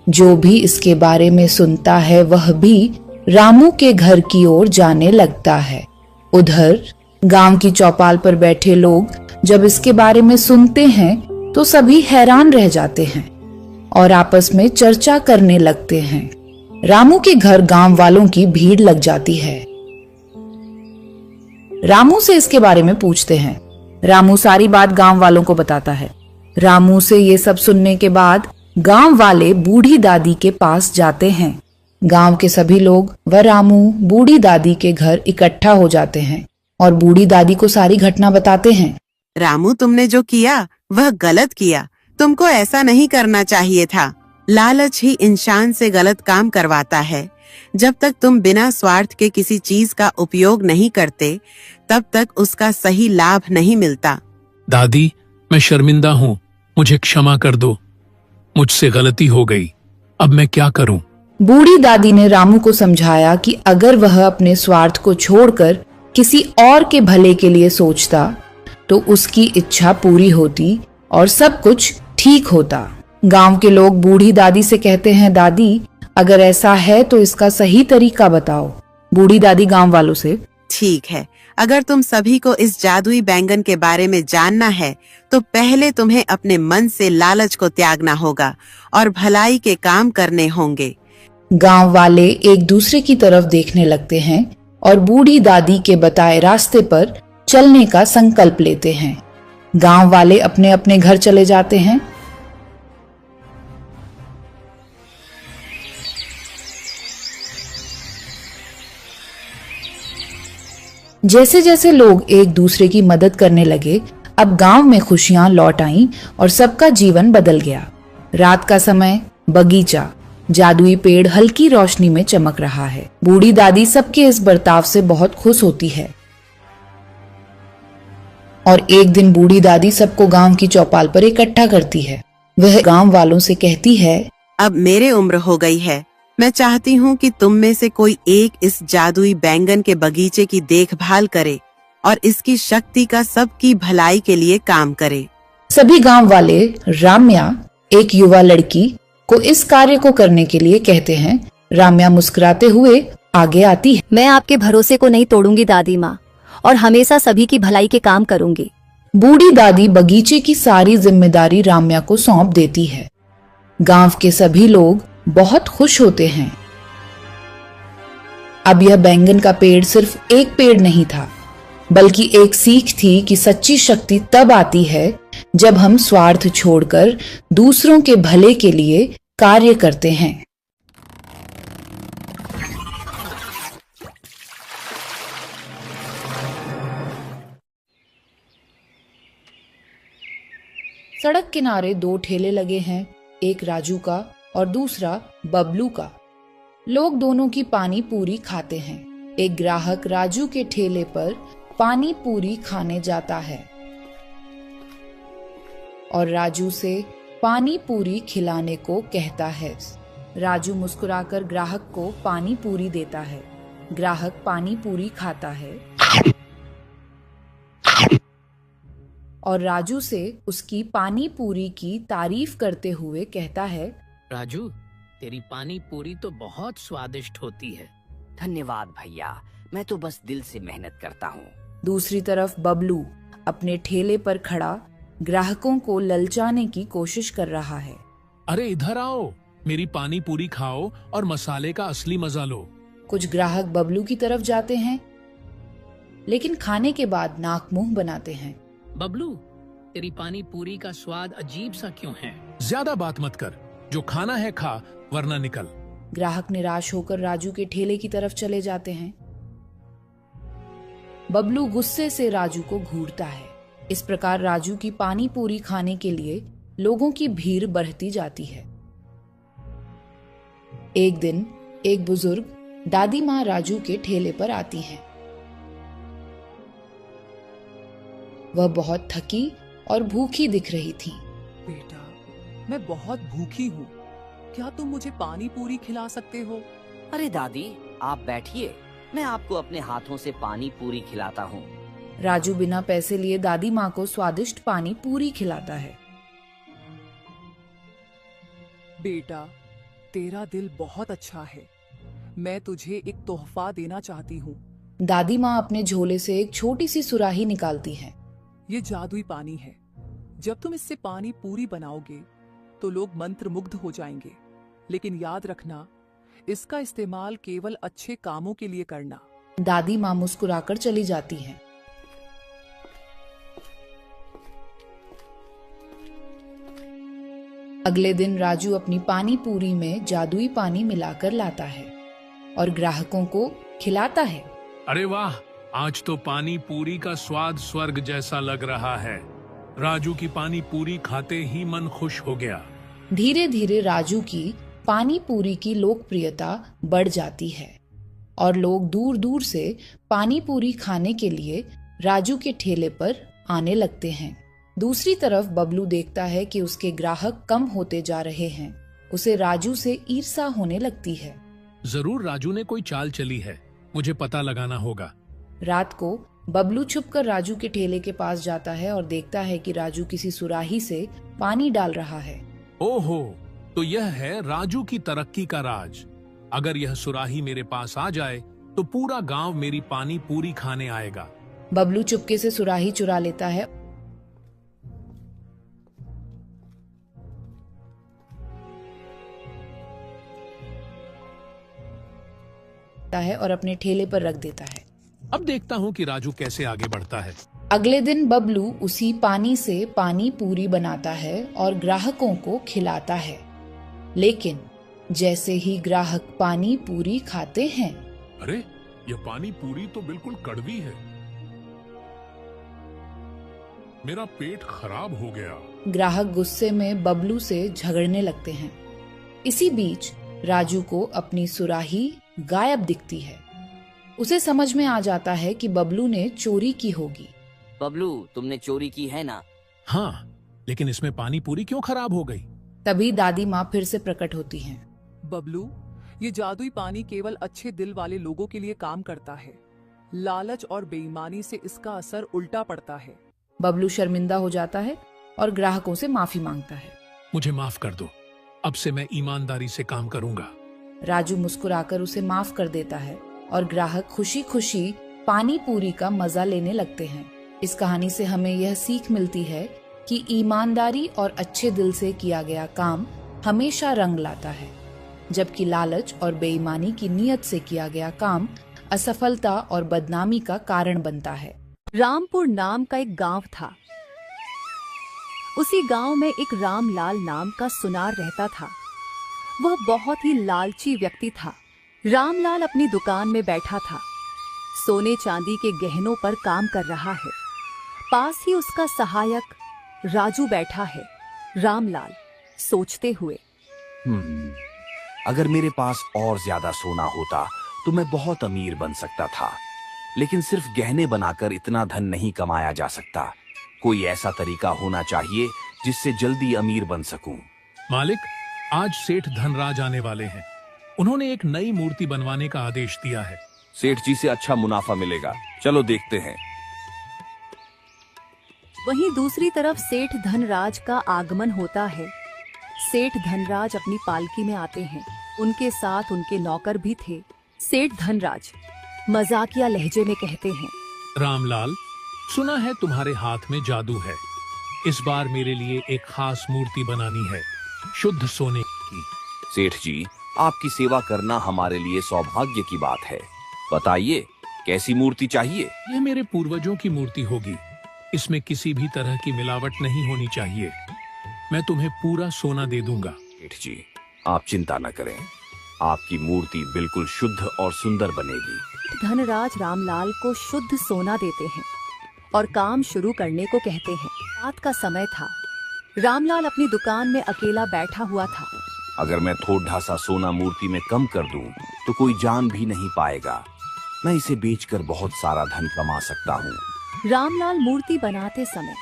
जो भी इसके बारे में सुनता है वह भी रामू के घर की ओर जाने लगता है। उधर गांव की चौपाल पर बैठे लोग जब इसके बारे में सुनते हैं तो सभी हैरान रह जाते हैं और आपस में चर्चा करने लगते हैं। रामू के घर गांव वालों की भीड़ लग जाती है। रामू से इसके बारे में पूछते हैं। रामू सारी बात गांव वालों को बताता है। रामू से ये सब सुनने के बाद गांव वाले बूढ़ी दादी के पास जाते हैं। गांव के सभी लोग व रामू बूढ़ी दादी के घर इकट्ठा हो जाते हैं और बूढ़ी दादी को सारी घटना बताते हैं। रामू, तुमने जो किया वह गलत किया। तुमको ऐसा नहीं करना चाहिए था। लालच ही इंसान से गलत काम करवाता है। जब तक तुम बिना स्वार्थ के किसी चीज का उपयोग नहीं करते, तब तक उसका सही लाभ नहीं मिलता। दादी, मैं शर्मिंदा हूँ, मुझे क्षमा कर दो। मुझसे गलती हो गई, अब मैं क्या करूँ? बूढ़ी दादी ने रामू को समझाया कि अगर वह अपने स्वार्थ को छोड़कर किसी और के भले के लिए सोचता तो उसकी इच्छा पूरी होती और सब कुछ ठीक होता। गांव के लोग बूढ़ी दादी से कहते हैं, दादी अगर ऐसा है तो इसका सही तरीका बताओ। बूढ़ी दादी गांव वालों से, ठीक है, अगर तुम सभी को इस जादुई बैंगन के बारे में जानना है तो पहले तुम्हें अपने मन से लालच को त्यागना होगा और भलाई के काम करने होंगे। गांव वाले एक दूसरे की तरफ देखने लगते हैं और बूढ़ी दादी के बताए रास्ते पर चलने का संकल्प लेते हैं। गांव वाले अपने अपने घर चले जाते हैं। जैसे जैसे लोग एक दूसरे की मदद करने लगे, अब गांव में खुशियां लौट आईं और सबका जीवन बदल गया। रात का समय, बगीचा, जादुई पेड़ हल्की रोशनी में चमक रहा है। बूढ़ी दादी सबके इस बर्ताव से बहुत खुश होती है और एक दिन बूढ़ी दादी सबको गांव की चौपाल पर इकट्ठा करती है। वह गांव वालों से कहती है, अब मेरे उम्र हो गई है। मैं चाहती हूँ कि तुम में से कोई एक इस जादुई बैंगन के बगीचे की देखभाल करे और इसकी शक्ति का सबकी भलाई के लिए काम करे। सभी गांव वाले राम्या, एक युवा लड़की, को इस कार्य को करने के लिए कहते हैं। राम्या मुस्कुराते हुए आगे आती है। मैं आपके भरोसे को नहीं तोड़ूंगी दादी माँ, और हमेशा सभी की भलाई के काम करूंगी। बूढ़ी दादी बगीचे की सारी जिम्मेदारी राम्या को सौंप देती है। गांव के सभी लोग बहुत खुश होते हैं। अब यह बैंगन का पेड़ सिर्फ एक पेड़ नहीं था, बल्कि एक सीख थी कि सच्ची शक्ति तब आती है जब हम स्वार्थ छोड़कर दूसरों के भले के लिए कार्य करते हैं। सड़क किनारे दो ठेले लगे हैं, एक राजू का और दूसरा बबलू का। लोग दोनों की पानी पूरी खाते हैं। एक ग्राहक राजू के ठेले पर पानी पूरी खाने जाता है और राजू से पानी पूरी खिलाने को कहता है। राजू मुस्कुराकर ग्राहक को पानी पूरी देता है। ग्राहक पानी पूरी खाता है और राजू से उसकी पानी पूरी की तारीफ करते हुए कहता है, राजू, तेरी पानी पूरी तो बहुत स्वादिष्ट होती है। धन्यवाद भैया, मैं तो बस दिल से मेहनत करता हूँ। दूसरी तरफ बबलू अपने ठेले पर खड़ा ग्राहकों को ललचाने की कोशिश कर रहा है। अरे इधर आओ, मेरी पानी पूरी खाओ और मसाले का असली मजा लो। कुछ ग्राहक बबलू की तरफ जाते हैं, लेकिन खाने के बाद नाक मुंह बनाते हैं। बबलू, तेरी पानी पूरी का स्वाद अजीब सा क्यों है? ज्यादा बात मत कर, जो खाना है खा वरना निकल। ग्राहक निराश होकर राजू के ठेले की तरफ चले जाते हैं। बबलू गुस्से से राजू को घूरता है। इस प्रकार राजू की पानी पूरी खाने के लिए लोगों की भीड़ बढ़ती जाती है। एक दिन एक बुजुर्ग दादी माँ राजू के ठेले पर आती हैं। वह बहुत थकी और भूखी दिख रही थी। बेटा, मैं बहुत भूखी हूँ, क्या तुम मुझे पानी पूरी खिला सकते हो? अरे दादी, आप बैठिए, मैं आपको अपने हाथों से पानी पूरी खिलाता हूँ। राजू बिना पैसे लिए दादी माँ को स्वादिष्ट पानी पूरी खिलाता है। बेटा, तेरा दिल बहुत अच्छा है, मैं तुझे एक तोहफा देना चाहती हूँ। दादी माँ अपने झोले से एक छोटी सी सुराही निकालती है। ये जादुई पानी है, जब तुम इससे पानी पूरी बनाओगे तो लोग मंत्र मुग्ध हो जाएंगे, लेकिन याद रखना, इसका इस्तेमाल केवल अच्छे कामों के लिए करना। दादी माँ मुस्कुराकर चली जाती हैं। अगले दिन राजू अपनी पानी पूरी में जादुई पानी मिलाकर लाता है और ग्राहकों को खिलाता है। अरे वाह, आज तो पानी पूरी का स्वाद स्वर्ग जैसा लग रहा है। राजू की पानी पूरी खाते ही मन खुश हो गया। धीरे धीरे राजू की पानी पूरी की लोकप्रियता बढ़ जाती है और लोग दूर दूर से पानी पूरी खाने के लिए राजू के ठेले पर आने लगते हैं। दूसरी तरफ बबलू देखता है कि उसके ग्राहक कम होते जा रहे हैं। उसे राजू से ईर्ष्या होने लगती है। जरूर राजू ने कोई चाल चली है, मुझे पता लगाना होगा। रात को बबलू छुपकर राजू के ठेले के पास जाता है और देखता है कि राजू किसी सुराही से पानी डाल रहा है। ओहो, तो यह है राजू की तरक्की का राज। अगर यह सुराही मेरे पास आ जाए तो पूरा गांव मेरी पानी पूरी खाने आएगा। बबलू चुपके से सुराही चुरा लेता है और अपने ठेले पर रख देता है। अब देखता हूँ कि राजू कैसे आगे बढ़ता है। अगले दिन बबलू उसी पानी से पानी पूरी बनाता है और ग्राहकों को खिलाता है। लेकिन जैसे ही ग्राहक पानी पूरी खाते हैं, अरे यह पानी पूरी तो बिल्कुल कड़वी है, मेरा पेट खराब हो गया। ग्राहक गुस्से में बबलू से झगड़ने लगते हैं। इसी बीच राजू को अपनी सुराही गायब दिखती है। उसे समझ में आ जाता है कि बबलू ने चोरी की होगी। बबलू, तुमने चोरी की है ना? हाँ, लेकिन इसमें पानी पूरी क्यों खराब हो गई? तभी दादी माँ फिर से प्रकट होती हैं। बबलू, ये जादुई पानी केवल अच्छे दिल वाले लोगों के लिए काम करता है। लालच और बेईमानी से इसका असर उल्टा पड़ता है। बबलू शर्मिंदा हो जाता है और ग्राहकों से माफी मांगता है। मुझे माफ कर दो, अब से मैं ईमानदारी से काम करूंगा। राजू मुस्कुराकर उसे माफ कर देता है और ग्राहक खुशी खुशी पानी पूरी का मजा लेने लगते हैं। इस कहानी से हमें यह सीख मिलती है कि ईमानदारी और अच्छे दिल से किया गया काम हमेशा रंग लाता है, जबकि लालच और बेईमानी की नीयत से किया गया काम असफलता और बदनामी का कारण बनता है। रामपुर नाम का एक गांव था। उसी गांव में एक रामलाल नाम का सुनार रहता था। वह बहुत ही लालची व्यक्ति था। रामलाल अपनी दुकान में बैठा था, सोने चांदी के गहनों पर काम कर रहा है। पास ही उसका सहायक राजू बैठा है। रामलाल सोचते हुए, अगर मेरे पास और ज्यादा सोना होता तो मैं बहुत अमीर बन सकता था, लेकिन सिर्फ गहने बनाकर इतना धन नहीं कमाया जा सकता। कोई ऐसा तरीका होना चाहिए जिससे जल्दी अमीर बन सकूं। मालिक, आज सेठ धनराज आने वाले हैं। उन्होंने एक नई मूर्ति बनवाने का आदेश दिया है। सेठ जी से अच्छा मुनाफा मिलेगा, चलो देखते हैं। वहीं दूसरी तरफ सेठ धनराज का आगमन होता है। सेठ धनराज अपनी पालकी में आते हैं। उनके साथ उनके नौकर भी थे। सेठ धनराज मजाकिया लहजे में कहते हैं, रामलाल, सुना है तुम्हारे हाथ में जादू है। इस बार मेरे लिए एक खास मूर्ति बनानी है, शुद्ध सोने की। सेठ जी, आपकी सेवा करना हमारे लिए सौभाग्य की बात है। बताइए, कैसी मूर्ति चाहिए? यह मेरे पूर्वजों की मूर्ति होगी। इसमें किसी भी तरह की मिलावट नहीं होनी चाहिए। मैं तुम्हें पूरा सोना दे दूंगा। सेठ जी, आप चिंता न करें, आपकी मूर्ति बिल्कुल शुद्ध और सुंदर बनेगी। धनराज रामलाल को शुद्ध सोना देते हैं और काम शुरू करने को कहते हैं। रात का समय था। रामलाल अपनी दुकान में अकेला बैठा हुआ था। अगर मैं थोड़ा सा सोना मूर्ति में कम कर दूं, तो कोई जान भी नहीं पाएगा। मैं इसे बेचकर बहुत सारा धन कमा सकता हूँ। रामलाल मूर्ति बनाते समय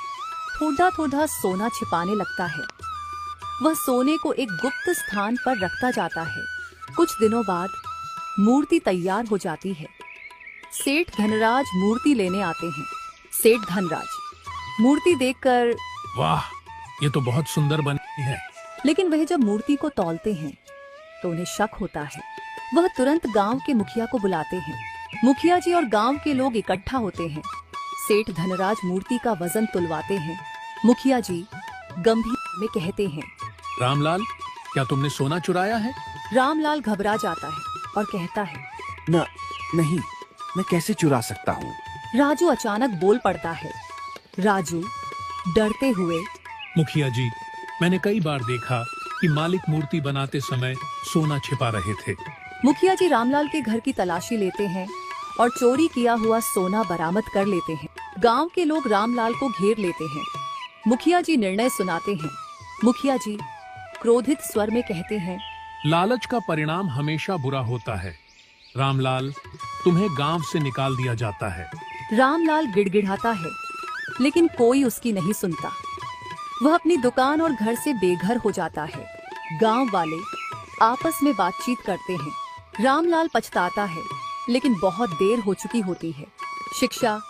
थोड़ा थोड़ा सोना छिपाने लगता है। वह सोने को एक गुप्त स्थान पर रखता जाता है। कुछ दिनों बाद मूर्ति तैयार हो जाती है। सेठ धनराज मूर्ति लेने आते हैं। सेठ धनराज मूर्ति देखकर, वाह, ये तो बहुत सुंदर बनी है। लेकिन वह जब मूर्ति को तौलते हैं तो उन्हें शक होता है। वह तुरंत गांव के मुखिया को बुलाते हैं। मुखिया जी और गांव के लोग इकट्ठा होते हैं। सेठ धनराज मूर्ति का वजन तुलवाते हैं। मुखिया जी गंभीर में कहते हैं, रामलाल, क्या तुमने सोना चुराया है? रामलाल घबरा जाता है और कहता है, नहीं, मैं कैसे चुरा सकता हूँ? राजू अचानक बोल पड़ता है। राजू डरते हुए, मुखिया जी, मैंने कई बार देखा कि मालिक मूर्ति बनाते समय सोना छिपा रहे थे। मुखिया जी रामलाल के घर की तलाशी लेते हैं और चोरी किया हुआ सोना बरामद कर लेते हैं। गांव के लोग रामलाल को घेर लेते हैं। मुखिया जी निर्णय सुनाते हैं। मुखिया जी क्रोधित स्वर में कहते हैं, लालच का परिणाम हमेशा बुरा होता है। रामलाल, तुम्हें गांव से निकाल दिया जाता है। रामलाल गिड़गिड़ाता है, लेकिन कोई उसकी नहीं सुनता। वह अपनी दुकान और घर से बेघर हो जाता है। गांव वाले आपस में बातचीत करते हैं। रामलाल पछताता है, लेकिन बहुत देर हो चुकी होती है। शिक्षा,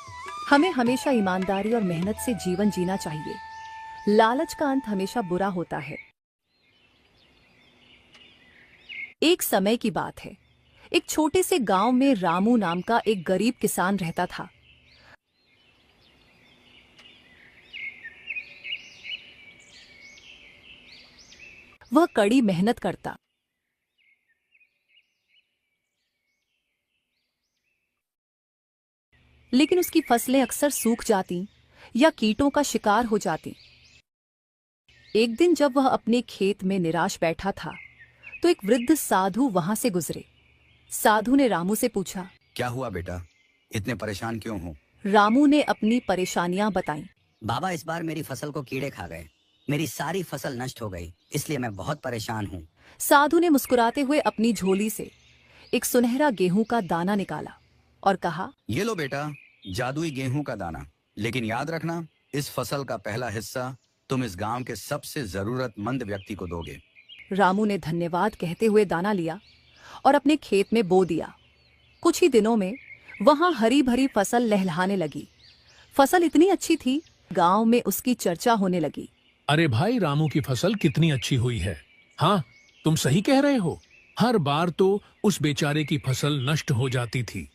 हमें हमेशा ईमानदारी और मेहनत से जीवन जीना चाहिए। लालच का अंत हमेशा बुरा होता है। एक समय की बात है। एक छोटे से गांव में रामू नाम का एक गरीब किसान रहता था। वह कड़ी मेहनत करता, लेकिन उसकी फसलें अक्सर सूख जाती या कीटों का शिकार हो जाती। एक दिन जब वह अपने खेत में निराश बैठा था, तो एक वृद्ध साधु वहां से गुजरे। साधु ने रामू से पूछा, क्या हुआ बेटा, इतने परेशान क्यों हो? रामू ने अपनी परेशानियां बताईं। बाबा, इस बार मेरी फसल को कीड़े खा गए। मेरी सारी फसल नष्ट हो गई, इसलिए मैं बहुत परेशान हूँ। साधु ने मुस्कुराते हुए अपनी झोली से एक सुनहरा गेहूं का दाना निकाला और कहा, ये लो बेटा, जादुई गेहूं का दाना। लेकिन याद रखना, इस फसल का पहला हिस्सा तुम इस गांव के सबसे जरूरतमंद व्यक्ति को दोगे। रामू ने धन्यवाद कहते हुए दाना लिया और अपने खेत में बो दिया। कुछ ही दिनों में वहां हरी भरी फसल लहलहाने लगी। फसल इतनी अच्छी थी, गांव में उसकी चर्चा होने लगी। अरे भाई, रामू की फसल कितनी अच्छी हुई है। हाँ, तुम सही कह रहे हो। हर बार तो उस बेचारे की फसल नष्ट हो जाती थी।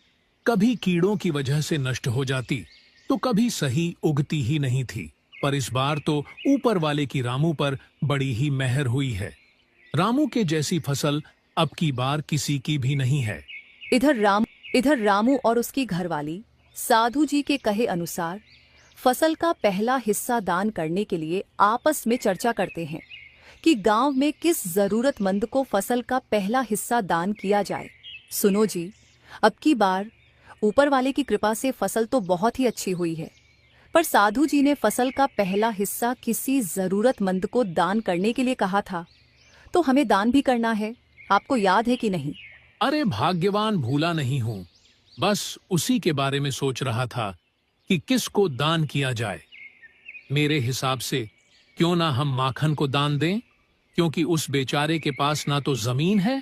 कभी कीड़ों की वजह से नष्ट हो जाती, तो कभी सही उगती ही नहीं थी। पर इस बार तो ऊपर वाले की रामू पर बड़ी ही मेहर हुई है। रामू के जैसी फसल अब की बार किसी की भी नहीं है। इधर रामू और उसकी घरवाली साधु जी के कहे अनुसार फसल का पहला हिस्सा दान करने के लिए आपस में चर्चा करते हैं कि गांव में किस जरूरतमंद को फसल का पहला हिस्सा दान किया जाए। सुनो जी, अब की बार ऊपर वाले की कृपा से फसल तो बहुत ही अच्छी हुई है, पर साधु जी ने फसल का पहला हिस्सा किसी जरूरतमंद को दान करने के लिए कहा था, तो हमें दान भी करना है। आपको याद है कि नहीं? अरे भाग्यवान, भूला नहीं हूँ। बस उसी के बारे में सोच रहा था कि किसको दान किया जाए। मेरे हिसाब से क्यों ना हम माखन को दान दें, क्योंकि उस बेचारे के पास ना तो जमीन है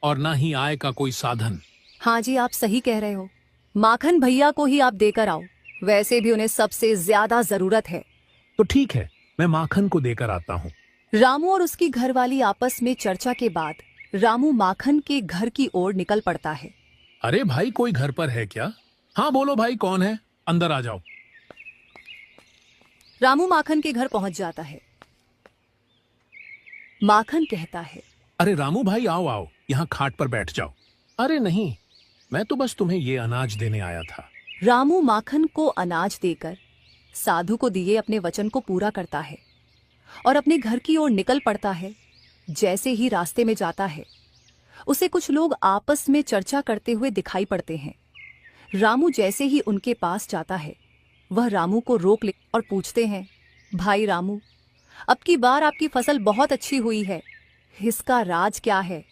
और ना ही आय का कोई साधन। हाँ जी, आप सही कह रहे हो। माखन भैया को ही आप देकर आओ, वैसे भी उन्हें सबसे ज्यादा जरूरत है। तो ठीक है, मैं माखन को देकर आता हूँ। रामू और उसकी घरवाली आपस में चर्चा के बाद रामू माखन के घर की ओर निकल पड़ता है। अरे भाई, कोई घर पर है क्या? हाँ बोलो भाई, कौन है? अंदर आ जाओ। रामू माखन के घर पहुंच जाता है। माखन कहता है, अरे रामू भाई, आओ आओ, यहाँ खाट पर बैठ जाओ। अरे नहीं, मैं तो बस तुम्हें ये अनाज देने आया था। रामू माखन को अनाज देकर साधु को दिए अपने वचन को पूरा करता है और अपने घर की ओर निकल पड़ता है। जैसे ही रास्ते में जाता है उसे कुछ लोग आपस में चर्चा करते हुए दिखाई पड़ते हैं। रामू जैसे ही उनके पास जाता है वह रामू को रोक ले और पूछते हैं, भाई रामू, अब की बार आपकी फसल बहुत अच्छी हुई है, इसका राज क्या है?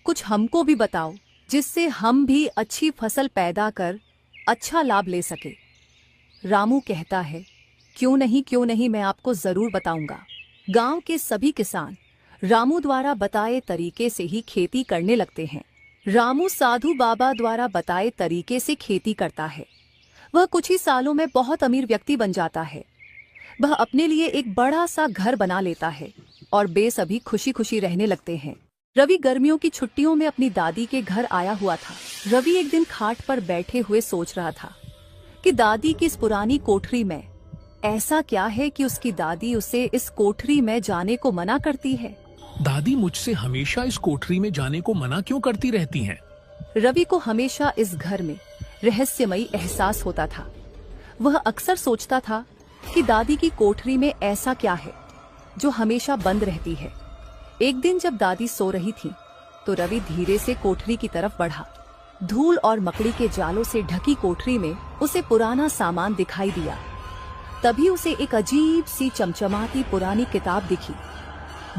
कुछ हमको भी बताओ जिससे हम भी अच्छी फसल पैदा कर अच्छा लाभ ले सके। रामू कहता है, क्यों नहीं, मैं आपको जरूर बताऊंगा। गांव के सभी किसान रामू द्वारा बताए तरीके से ही खेती करने लगते हैं। रामू साधु बाबा द्वारा बताए तरीके से खेती करता है। वह कुछ ही सालों में बहुत अमीर व्यक्ति बन जाता है। वह अपने लिए एक बड़ा सा घर बना लेता है और बेसभी खुशी खुशी रहने लगते हैं। रवि गर्मियों की छुट्टियों में अपनी दादी के घर आया हुआ था। रवि एक दिन खाट पर बैठे हुए सोच रहा था कि दादी की इस पुरानी कोठरी में ऐसा क्या है कि उसकी दादी उसे इस कोठरी में जाने को मना करती है। दादी मुझसे हमेशा इस कोठरी में जाने को मना क्यों करती रहती हैं? रवि को हमेशा इस घर में रहस्यमयी एहसास होता था। वह अक्सर सोचता था कि दादी की कोठरी में ऐसा क्या है जो हमेशा बंद रहती है। एक दिन जब दादी सो रही थी तो रवि धीरे से कोठरी की तरफ बढ़ा। धूल और मकड़ी के जालों से ढकी कोठरी में उसे पुराना सामान दिखाई दिया। तभी उसे एक अजीब सी चमचमाती पुरानी किताब दिखी।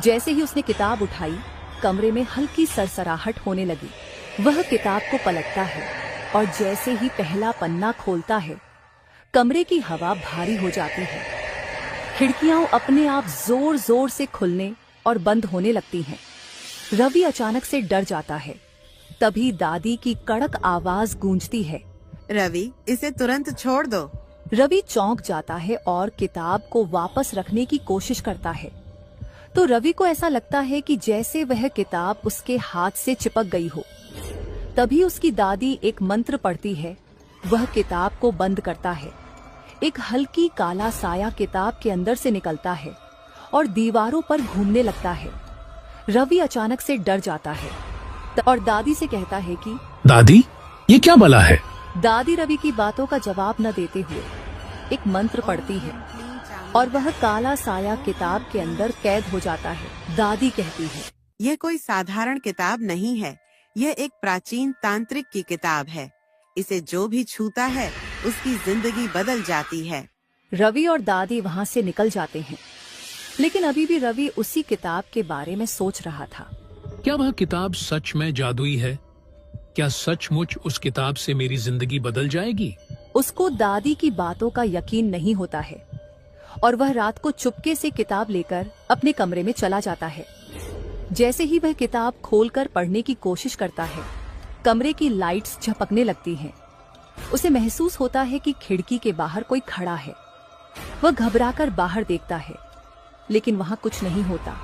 जैसे ही उसने किताब उठाई, कमरे में हल्की सरसराहट होने लगी। वह किताब को पलटता है और जैसे ही पहला पन्ना खोलता है, कमरे की हवा भारी हो जाती है। खिड़कियां अपने आप जोर जोर से खुलने और बंद होने लगती हैं। रवि अचानक से डर जाता है। तभी दादी की कड़क आवाज गूंजती है, रवि, इसे तुरंत छोड़ दो। रवि चौंक जाता है और किताब को वापस रखने की कोशिश करता है तो रवि को ऐसा लगता है कि जैसे वह किताब उसके हाथ से चिपक गई हो। तभी उसकी दादी एक मंत्र पढ़ती है। वह किताब को बंद करता है। एक हल्की काला साया किताब के अंदर से निकलता है और दीवारों पर घूमने लगता है। रवि अचानक से डर जाता है और दादी से कहता है कि दादी, ये क्या बला है? दादी रवि की बातों का जवाब न देते हुए एक मंत्र पढ़ती है और वह काला साया किताब के अंदर कैद हो जाता है। दादी कहती है, यह कोई साधारण किताब नहीं है, यह एक प्राचीन तांत्रिक की किताब है। इसे जो भी छूता है उसकी जिंदगी बदल जाती है। रवि और दादी वहाँ से निकल जाते हैं, लेकिन अभी भी रवि उसी किताब के बारे में सोच रहा था। क्या वह किताब सच में जादुई है? क्या सचमुच उस किताब से मेरी जिंदगी बदल जाएगी? उसको दादी की बातों का यकीन नहीं होता है और वह रात को चुपके से किताब लेकर अपने कमरे में चला जाता है। जैसे ही वह किताब खोलकर पढ़ने की कोशिश करता है, कमरे की लाइट्स झपकने लगती हैं। उसे महसूस होता है कि खिड़की के बाहर कोई खड़ा है। वह घबराकर बाहर देखता है, लेकिन वहां कुछ नहीं होता।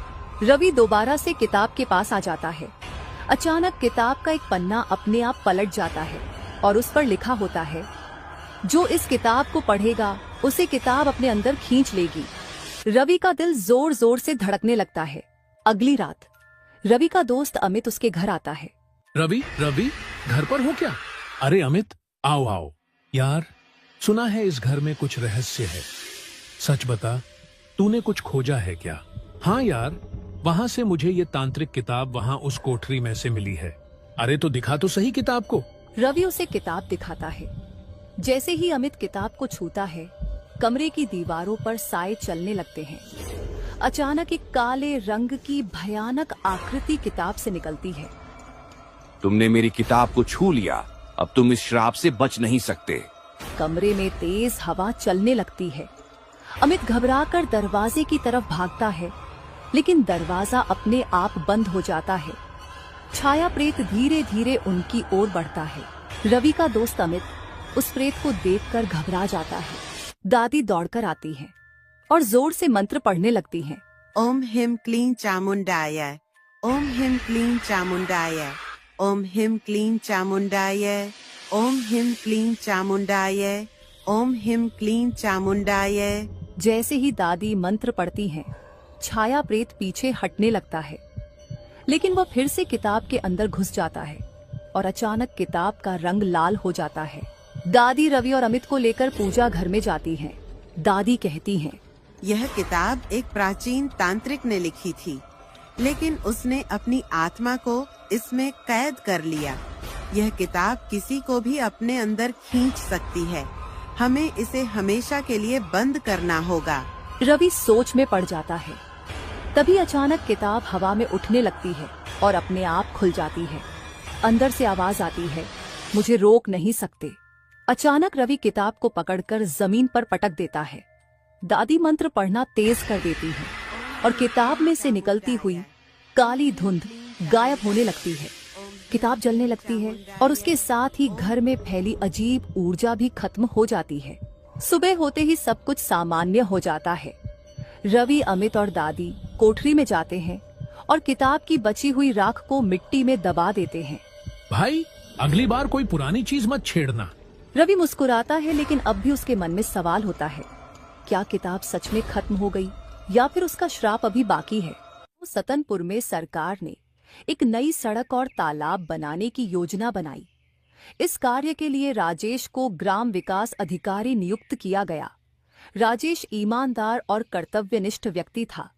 रवि दोबारा से किताब के पास आ जाता है। अचानक किताब का एक पन्ना अपने आप पलट जाता है और उस पर लिखा होता है, जो इस किताब को पढ़ेगा उसे किताब अपने अंदर खींच लेगी। रवि का दिल जोर जोर से धड़कने लगता है। अगली रात रवि का दोस्त अमित उसके घर आता है। रवि, घर पर हो क्या? अरे अमित, आओ। यार, सुना है इस घर में कुछ रहस्य है। सच बता, तूने कुछ खोजा है क्या? हाँ यार, वहां से मुझे ये तांत्रिक किताब वहां उस कोठरी में से मिली है। अरे तो दिखा तो सही किताब को। रवि उसे किताब दिखाता है। जैसे ही अमित किताब को छूता है, कमरे की दीवारों पर साए चलने लगते हैं। अचानक एक काले रंग की भयानक आकृति किताब से निकलती है। तुमने मेरी किताब को छू लिया, अब तुम इस श्राप से बच नहीं सकते। कमरे में तेज हवा चलने लगती है। अमित घबराकर दरवाजे की तरफ भागता है, लेकिन दरवाजा अपने आप बंद हो जाता है। छाया प्रेत धीरे धीरे उनकी ओर बढ़ता है। रवि का दोस्त अमित उस प्रेत को देखकर घबरा जाता है। दादी दौड़कर आती है और जोर से मंत्र पढ़ने लगती हैं। ओम हिम क्लीं चामुंडाय, ओम हिम क्लीं चामुंडाय, ओम हिम क्लीं चामुंडाय, ओम हिम क्लीं चामुंडाय, ओम हिम क्लीं चामुंडाय। जैसे ही दादी मंत्र पढ़ती हैं, छाया प्रेत पीछे हटने लगता है, लेकिन वह फिर से किताब के अंदर घुस जाता है और अचानक किताब का रंग लाल हो जाता है। दादी रवि और अमित को लेकर पूजा घर में जाती हैं। दादी कहती हैं, यह किताब एक प्राचीन तांत्रिक ने लिखी थी, लेकिन उसने अपनी आत्मा को इसमें कैद कर लिया। यह किताब किसी को भी अपने अंदर खींच सकती है। हमें इसे हमेशा के लिए बंद करना होगा। रवि सोच में पड़ जाता है। तभी अचानक किताब हवा में उठने लगती है और अपने आप खुल जाती है। अंदर से आवाज आती है, मुझे रोक नहीं सकते। अचानक रवि किताब को पकड़कर जमीन पर पटक देता है। दादी मंत्र पढ़ना तेज कर देती है और किताब में से निकलती हुई काली धुंध गायब होने लगती है। किताब जलने लगती है और उसके साथ ही घर में फैली अजीब ऊर्जा भी खत्म हो जाती है। सुबह होते ही सब कुछ सामान्य हो जाता है। रवि, अमित और दादी कोठरी में जाते हैं और किताब की बची हुई राख को मिट्टी में दबा देते हैं। भाई, अगली बार कोई पुरानी चीज मत छेड़ना। रवि मुस्कुराता है, लेकिन अब भी उसके मन में सवाल होता है, क्या किताब सच में खत्म हो गई या फिर उसका श्राप अभी बाकी है। सतनपुर में सरकार ने एक नई सड़क और तालाब बनाने की योजना बनाई। इस कार्य के लिए राजेश को ग्राम विकास अधिकारी नियुक्त किया गया। राजेश ईमानदार और कर्तव्यनिष्ठ व्यक्ति था,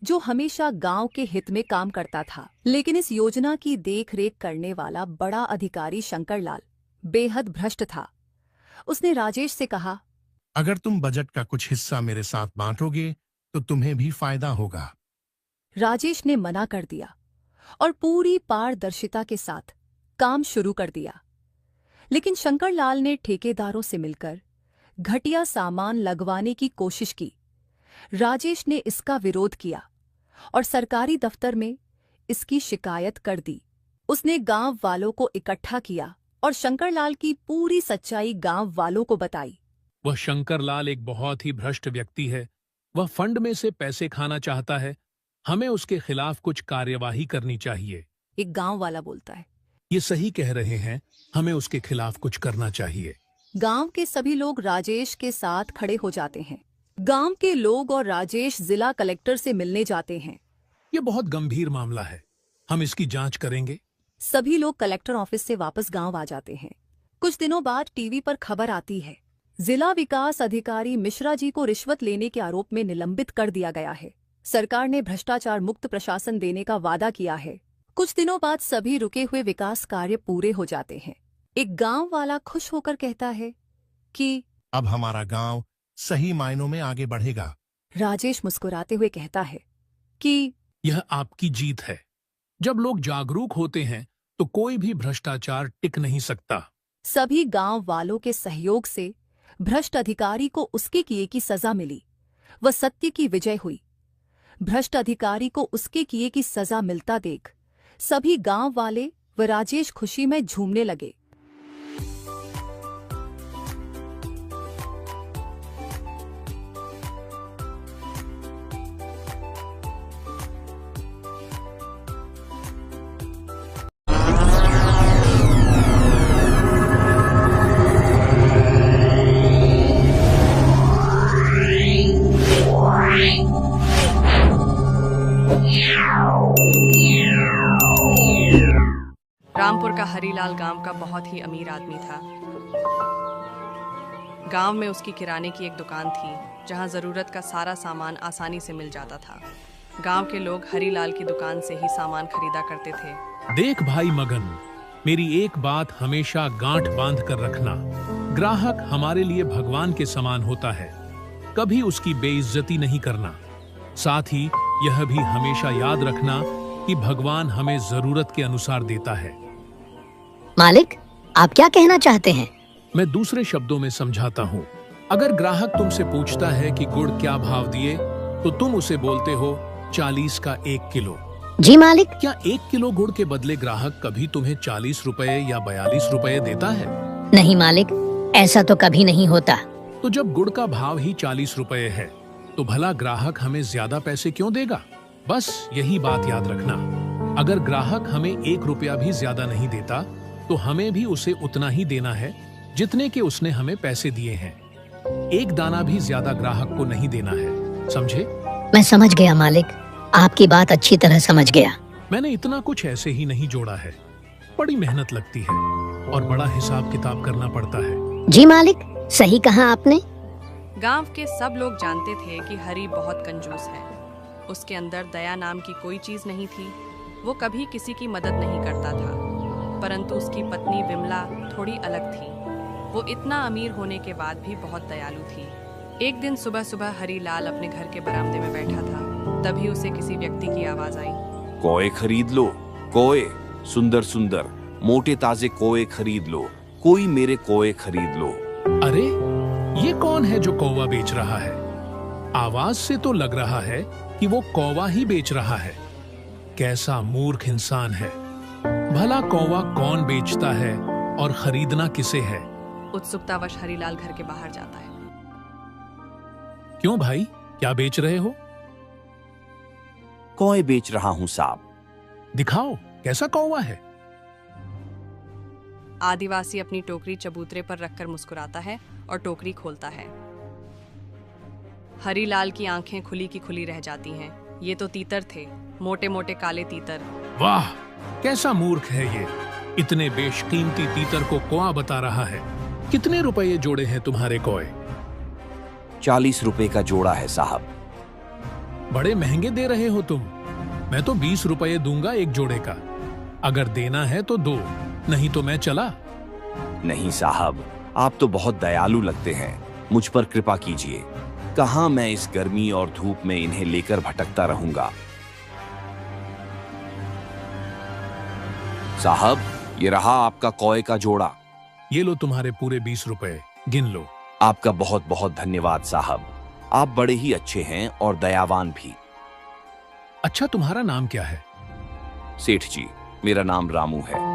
जो हमेशा गांव के हित में काम करता था। लेकिन इस योजना की देखरेख करने वाला बड़ा अधिकारी शंकरलाल बेहद भ्रष्ट था। उसने राजेश से कहा, अगर तुम बजट का कुछ हिस्सा मेरे साथ बांटोगे तो तुम्हें भी फायदा होगा। राजेश ने मना कर दिया और पूरी पारदर्शिता के साथ काम शुरू कर दिया। लेकिन शंकरलाल ने ठेकेदारों से मिलकर घटिया सामान लगवाने की कोशिश की। राजेश ने इसका विरोध किया और सरकारी दफ्तर में इसकी शिकायत कर दी। उसने गांव वालों को इकट्ठा किया और शंकरलाल की पूरी सच्चाई गांव वालों को बताई। वह शंकरलाल एक बहुत ही भ्रष्ट व्यक्ति है। वह फंड में से पैसे खाना चाहता है। हमें उसके खिलाफ कुछ कार्यवाही करनी चाहिए। एक गांव वाला बोलता है, ये सही कह रहे हैं, हमें उसके खिलाफ कुछ करना चाहिए। गांव के सभी लोग राजेश के साथ खड़े हो जाते हैं। गांव के लोग और राजेश जिला कलेक्टर से मिलने जाते हैं। ये बहुत गंभीर मामला है, हम इसकी जांच करेंगे। सभी लोग कलेक्टर ऑफिस से वापस गांव आ जाते हैं। कुछ दिनों बाद टीवी पर खबर आती है, जिला विकास अधिकारी मिश्रा जी को रिश्वत लेने के आरोप में निलंबित कर दिया गया है। सरकार ने भ्रष्टाचार मुक्त प्रशासन देने का वादा किया है। कुछ दिनों बाद सभी रुके हुए विकास कार्य पूरे हो जाते हैं। एक गांव वाला खुश होकर कहता है कि अब हमारा गांव सही मायनों में आगे बढ़ेगा। राजेश मुस्कुराते हुए कहता है कि यह आपकी जीत है। जब लोग जागरूक होते हैं तो कोई भी भ्रष्टाचार टिक नहीं सकता। सभी गांव वालों के सहयोग से भ्रष्ट अधिकारी को उसके किए की सजा मिली। वह सत्य की विजय हुई। भ्रष्ट अधिकारी को उसके किए की सजा मिलता देख सभी गांव वाले व राजेश खुशी में झूमने लगे। रामपुर का हरीलाल गांव का बहुत ही अमीर आदमी था। गांव में उसकी किराने की एक दुकान थी, जहां जरूरत का सारा सामान आसानी से मिल जाता था। गांव के लोग हरीलाल की दुकान से ही सामान खरीदा करते थे। देख भाई मगन, मेरी एक बात हमेशा गांठ बांध कर रखना। ग्राहक हमारे लिए भगवान के समान होता है, कभी उसकी बेइज्जती नहीं करना। साथ ही यह भी हमेशा याद रखना कि भगवान हमें जरूरत के अनुसार देता है। मालिक, आप क्या कहना चाहते हैं? मैं दूसरे शब्दों में समझाता हूँ। अगर ग्राहक तुमसे पूछता है कि गुड़ क्या भाव दिए, तो तुम उसे बोलते हो 40 का 1 किलो। जी मालिक। क्या 1 किलो गुड़ के बदले ग्राहक कभी तुम्हें 40 रुपए या 42 रुपए देता है? नहीं मालिक, ऐसा तो कभी नहीं होता। तो जब गुड़ का भाव ही 40 रुपए है, तो भला ग्राहक हमें ज्यादा पैसे क्यों देगा? बस यही बात याद रखना। अगर ग्राहक हमें 1 रुपया भी ज्यादा नहीं देता, तो हमें भी उसे उतना ही देना है जितने के उसने हमें पैसे दिए हैं। 1 दाना भी ज्यादा ग्राहक को नहीं देना है, समझे? मैं समझ गया मालिक, आपकी बात अच्छी तरह समझ गया। मैंने इतना कुछ ऐसे ही नहीं जोड़ा है, बड़ी मेहनत लगती है और बड़ा हिसाब किताब करना पड़ता है। जी मालिक, सही कहा आपने। गांव के सब लोग जानते थे कि हरी बहुत कंजूस है। उसके अंदर दया नाम की कोई चीज नहीं थी। वो कभी किसी की मदद नहीं करता था। परंतु उसकी पत्नी विमला थोड़ी अलग थी। वो इतना अमीर होने के बाद भी बहुत दयालु थी। एक दिन सुबह सुबह हरीलाल अपने घर के बरामदे में बैठा था। तभी उसे किसी व्यक्ति की आवाज आई। कोए खरीद लो, कोए, सुंदर सुंदर मोटे ताजे कोए खरीद लो, कोई मेरे कोए खरीद लो। अरे ये कौन है जो कौवा बेच रहा है? आवाज से तो लग रहा है कि वो कौवा ही बेच रहा है। कैसा मूर्ख इंसान है। भला कौवा कौन बेचता है और खरीदना किसे है? उत्सुकतावश हरीलाल घर के बाहर जाता है। क्यों भाई, क्या बेच रहे हो? कोए बेच रहा हूं साहब। दिखाओ कैसा कौवा है। आदिवासी अपनी टोकरी चबूतरे पर रखकर मुस्कुराता है और टोकरी खोलता है। हरीलाल की आंखें खुली की खुली रह जाती हैं। ये तो तीतर थे, मोटे मोटे काले तीतर। वाह, कैसा मूर्ख है ये। इतने बेशकीमती तीतर को कौवा बता रहा है। कितने रुपए जोड़े हैं तुम्हारे कोए? 40 रुपए का जोड़ा है साहब। बड़े महंगे दे रहे हो तुम। मैं तो 20 रुपए दूंगा एक जोड़े का। अगर देना है तो दो, नहीं तो मैं चला। नहीं साहब, आप तो बहुत दयालु लगते हैं। मुझ पर कृपा कीजिए। कहां मैं इस गर्मी और धूप में इन्हें लेकर भटकता रहूंगा। साहब, ये रहा आपका कोए का जोड़ा। ये लो तुम्हारे पूरे 20 रुपए, गिन लो। आपका बहुत बहुत धन्यवाद साहब। आप बड़े ही अच्छे हैं और दयावान भी। अच्छा, तुम्हारा नाम क्या है? सेठ जी, मेरा नाम रामू है।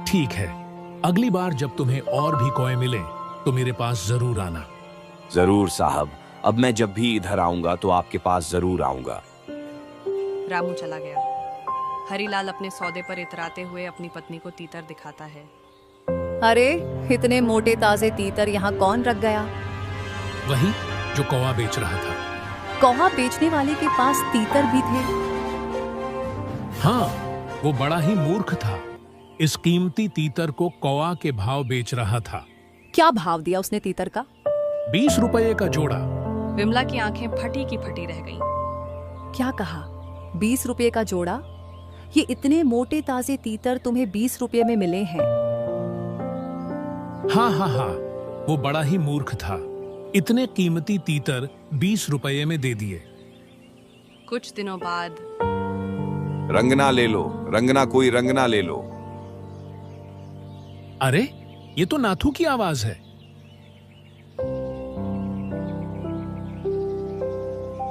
ठीक है, अगली बार जब तुम्हें और भी कोए मिले तो मेरे पास जरूर आना। जरूर साहब, अब मैं जब भी इधर आऊंगा तो आपके पास जरूर आऊंगा। रामू चला गया। हरीलाल अपने सौदे पर इतराते हुए अपनी पत्नी को तीतर दिखाता है। अरे, इतने मोटे ताजे तीतर यहाँ कौन रख गया? वही जो कौवा बेच रहा था। कौवा बेचने वाले के पास तीतर भी थे? हाँ, वो बड़ा ही मूर्ख था। इस कीमती तीतर को कौवा के भाव बेच रहा था। क्या भाव दिया उसने तीतर का? 20 रुपए का जोड़ा। विमला की आंखें फटी की फटी रह गईं। क्या कहा? 20 रुपए का जोड़ा? ये इतने मोटे ताजे तीतर तुम्हें 20 रुपए में मिले हैं? हाँ हाँ हाँ, वो बड़ा ही मूर्ख था। इतने कीमती तीतर 20 रुपए में दे दिए। कुछ दिनों बाद रंगना ले लो, रंगना, कोई रंगना ले लो। अरे, ये तो नाथू की आवाज है।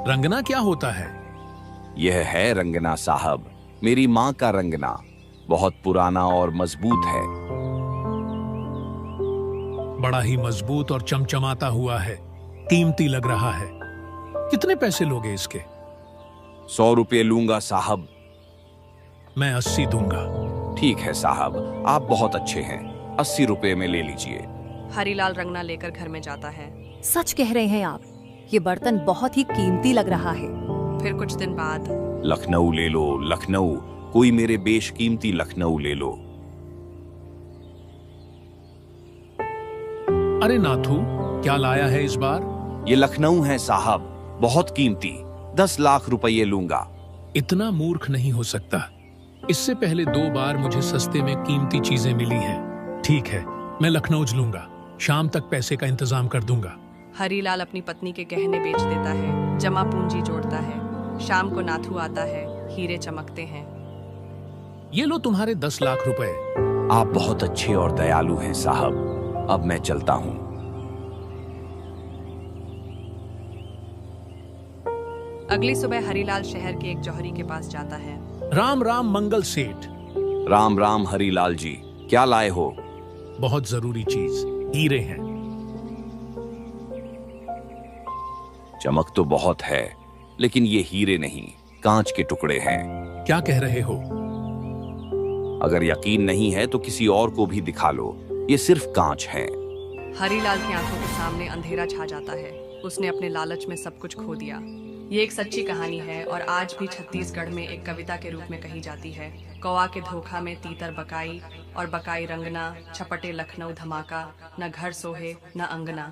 रंगना क्या होता है? यह है रंगना साहब, मेरी माँ का रंगना। बहुत पुराना और मजबूत है। बड़ा ही मजबूत और चमचमाता हुआ है। कीमती लग रहा है। कितने पैसे लोगे इसके? 100 रुपये लूंगा साहब। मैं 80 दूंगा। ठीक है साहब, आप बहुत अच्छे हैं। 80 रुपए में ले लीजिए। हरीलाल रंगना लेकर घर में जाता है। सच कह रहे हैं आप, ये बर्तन बहुत ही कीमती लग रहा है। फिर कुछ दिन बाद लखनऊ ले लो, लखनऊ, कोई मेरे बेशकीमती लखनऊ ले लो। अरे नाथू, क्या लाया है इस बार? ये लखनऊ है साहब, बहुत कीमती। 10 लाख रुपये लूंगा। इतना मूर्ख नहीं हो सकता। इससे पहले 2 बार मुझे सस्ते में कीमती चीजें मिली हैं। ठीक है, मैं लखनऊ लूंगा। शाम तक पैसे का इंतजाम कर दूंगा। हरीलाल अपनी पत्नी के गहने बेच देता है, जमा पूंजी जोड़ता है। शाम को नाथू आता है, हीरे चमकते हैं। ये लो तुम्हारे 10 लाख रुपए। आप बहुत अच्छे और दयालु हैं साहब। अब मैं चलता हूँ। अगली सुबह हरीलाल शहर के एक जौहरी के पास जाता है। राम राम मंगल सेठ। राम राम हरीलाल जी, क्या लाए हो? बहुत जरूरी चीज, हीरे हैं। चमक तो बहुत है, लेकिन ये हीरे नहीं, कांच के टुकड़े हैं। क्या कह रहे हो? अगर यकीन नहीं है तो किसी और को भी दिखा लो। ये सिर्फ कांच है। हरीलाल की आंखों के सामने अंधेरा छा जाता है। उसने अपने लालच में सब कुछ खो दिया। ये एक सच्ची कहानी है और आज भी छत्तीसगढ़ में एक कविता के रूप में कही जाती है। कौवा के धोखा में तीतर बकाई और बकाई रंगना, छपटे लखनऊ धमाका, न घर सोहे न अंगना।